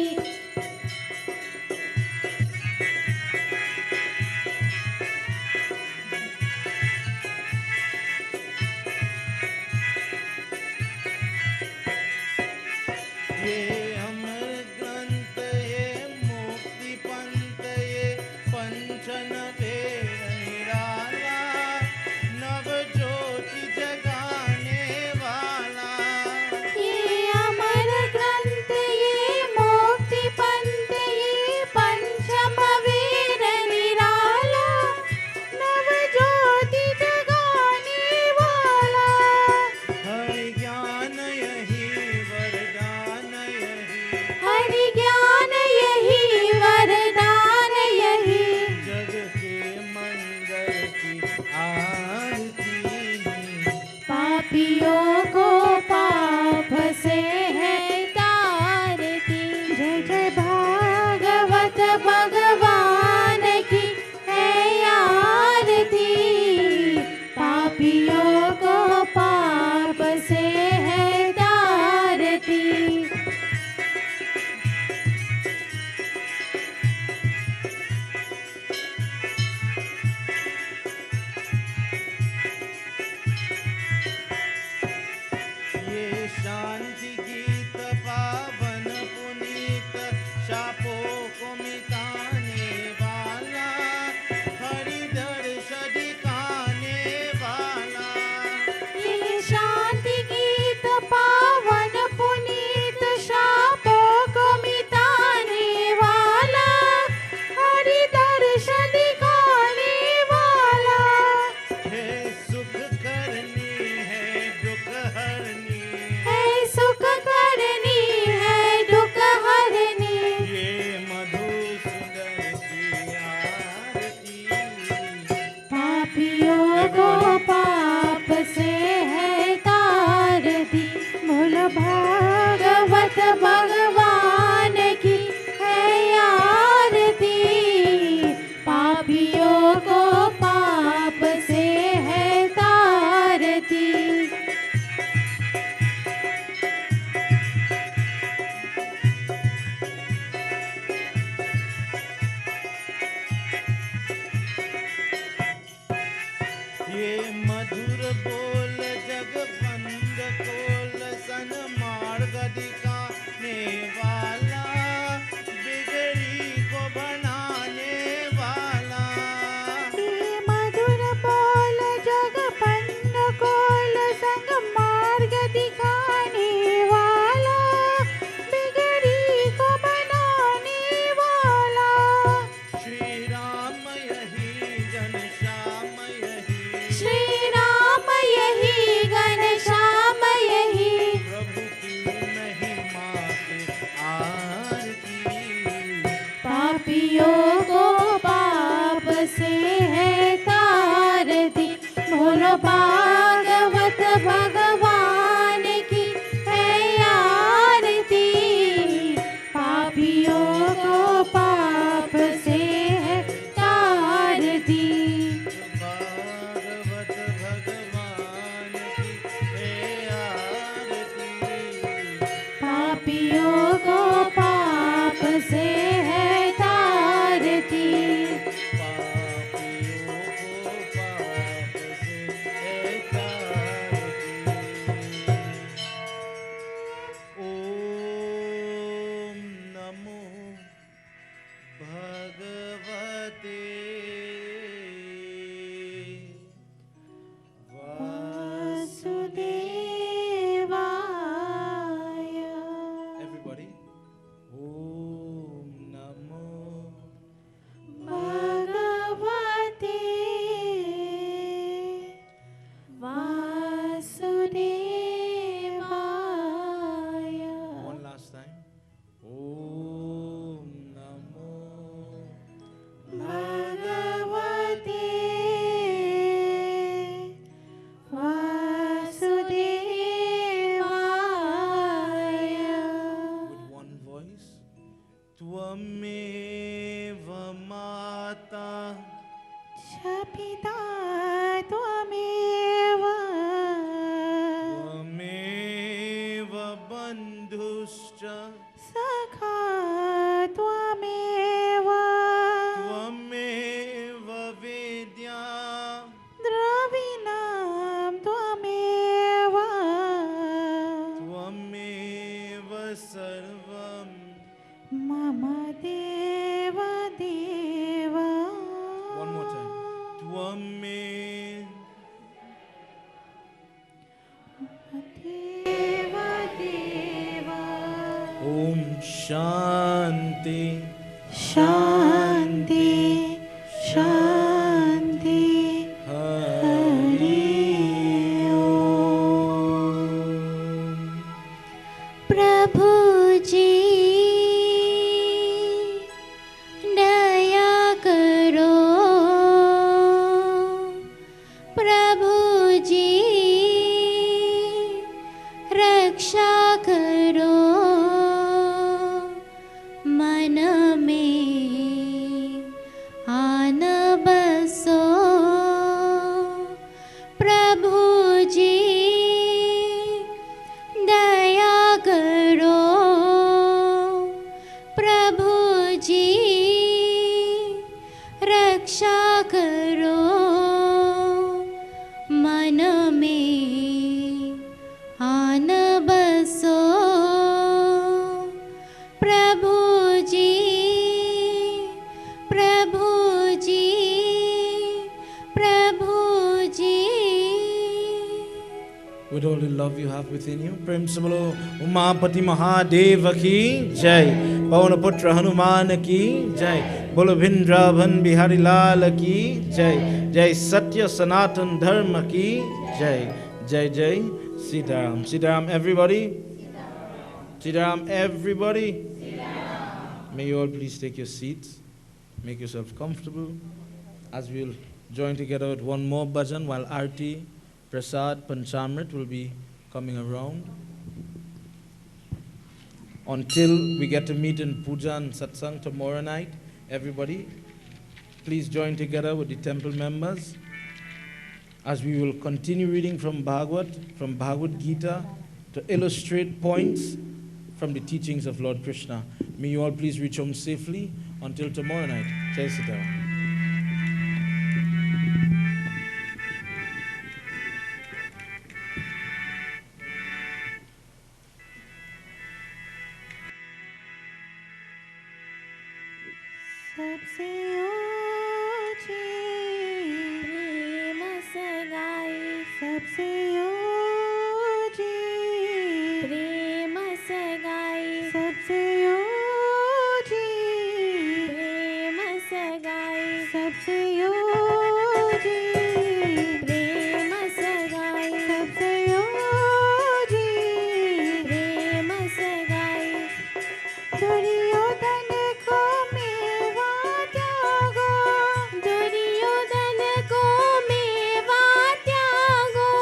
ये अमर ग्रंथ ये मुक्ति पंथ ये पंचन वेद निराला नव ज्योति जगाने वाला। ये अमर ग्रंथ ये मोक्ति पंथ ये पंचम वीर निराला, नव ज्योति जगाने वाला। हरि ज्ञान यही वरदान यही हरि ज्ञान यही वरदान यही, जग के मंगल की आरती। पापियों को पाप से है तारती। जय जय भागवत भगवान की है आरती, पापियों को पाप से है तारती। ये शांति गीत पावन पुनीत शापों को मिटाने वाला, हरि दर्श दिखाने वाला। ये शांति गीत पावन पुनीत शापों को मिटाने वाला, हरि दर्श दिखाने वाला। है सुख करनी है दुख हरनी, है सुख करनी है दुख हरनी, ये मधुसूदन की आरती। पापियों को पाप से है तारती। बोल भागवत भगवान की है आरती, पापियों को पाप से है तारती। ये मधुर बोल जग बंद खोल सन मार्ग दिखाने वाला, बिगड़ी को बनाने वाला। ये मधुर बोल जग पंड कोल संग मार्ग दिखाने वाला, बिगड़ी को बनाने वाला। श्री राम यही घनश्याम यही श्री राम यही घनश्याम यही, प्रभु की महिमा की आरती। पापियों को पाप से है तारती। बोलो भागवत भगवान की है आरती, पापियों को पाप से है तारती। भागवत भगवान की है आरती। पापियों को पाप से है तारती। पापियों को पाप से है तारती। ओम नमो भगवते वासुदेवाय। Everybody. Om Namo भगवते वासुदेवाय। One last time. Om Namo भगवते वासुदेवाय। with one voice. Tvameva Mata च पिता त्वमेव। Tvameva Bandhuscha सखा त्वमेव। Tvameva Vedya द्रविणं त्वमेव। Tvameva Sarvam मम देव देव। One more time. Tvameva देव देव। Om Shanti शान्ति शान्ति Hari Om. प्रभु जी दया करो। प्रभु जी रक्षा करो। मन में आन बसो। प्रभु जी दया करो। प्रभु जी रक्षा करो। मन में आन बसो। प्रभु जी प्रभु जी प्रभु जी। With all the love you have within you, Prem se bolo Umapati Mahadeva ki jai, Pawan Putra Hanuman ki jai, Bolo Vrindavan Bihari Lal ki jai, Jai Satya Sanatan Dharma ki jai, Jai Jai Sitaram. Sitaram everybody. Sitaram everybody. May you all please take your seats, make yourself comfortable as we will join together with one more bhajan while Arti, Prasad, Panchamrit will be coming around. Until we get to meet in Puja and Satsang tomorrow night, everybody, please join together with the temple members as we will continue reading from Bhagavad Gita to illustrate points from the teachings of Lord Krishna. May you all please reach home safely until tomorrow night. Jai Sitaram. सबसे ऊंची प्रेम सगाई। सबसे ऊंची प्रेम सगाई। सबसे ऊंची प्रेम सगाई। सबसे ऊंची प्रेम सगाई। सबसे ऊंची प्रेम सगाई। दुर्योधन को मेवा त्यागो। दुर्योधन को मेवा त्यागो।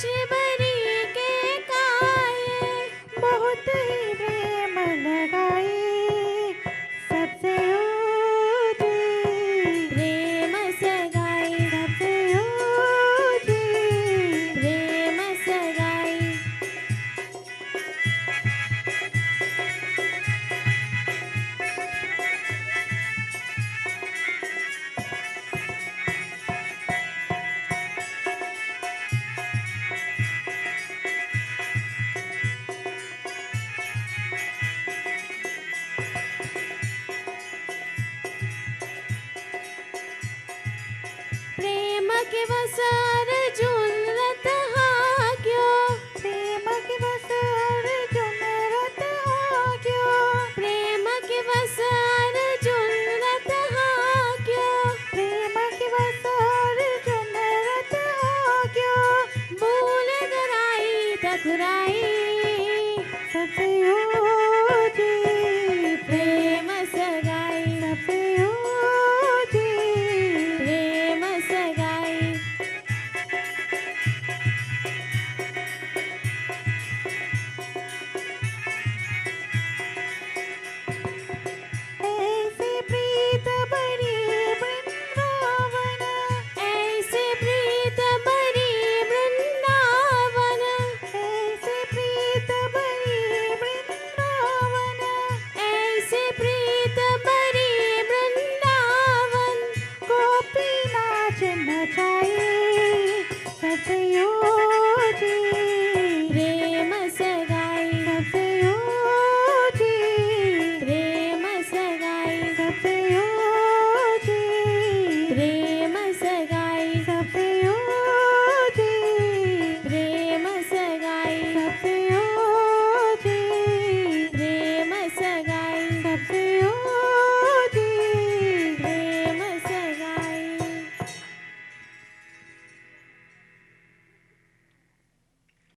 शिवरी के काये, बहुत ही प्रेम लगाए सबसे ऊंची, प्रेम सगाई, सबसे ऊंची, प्रेम सगाई। प्रेम के वसार झूलत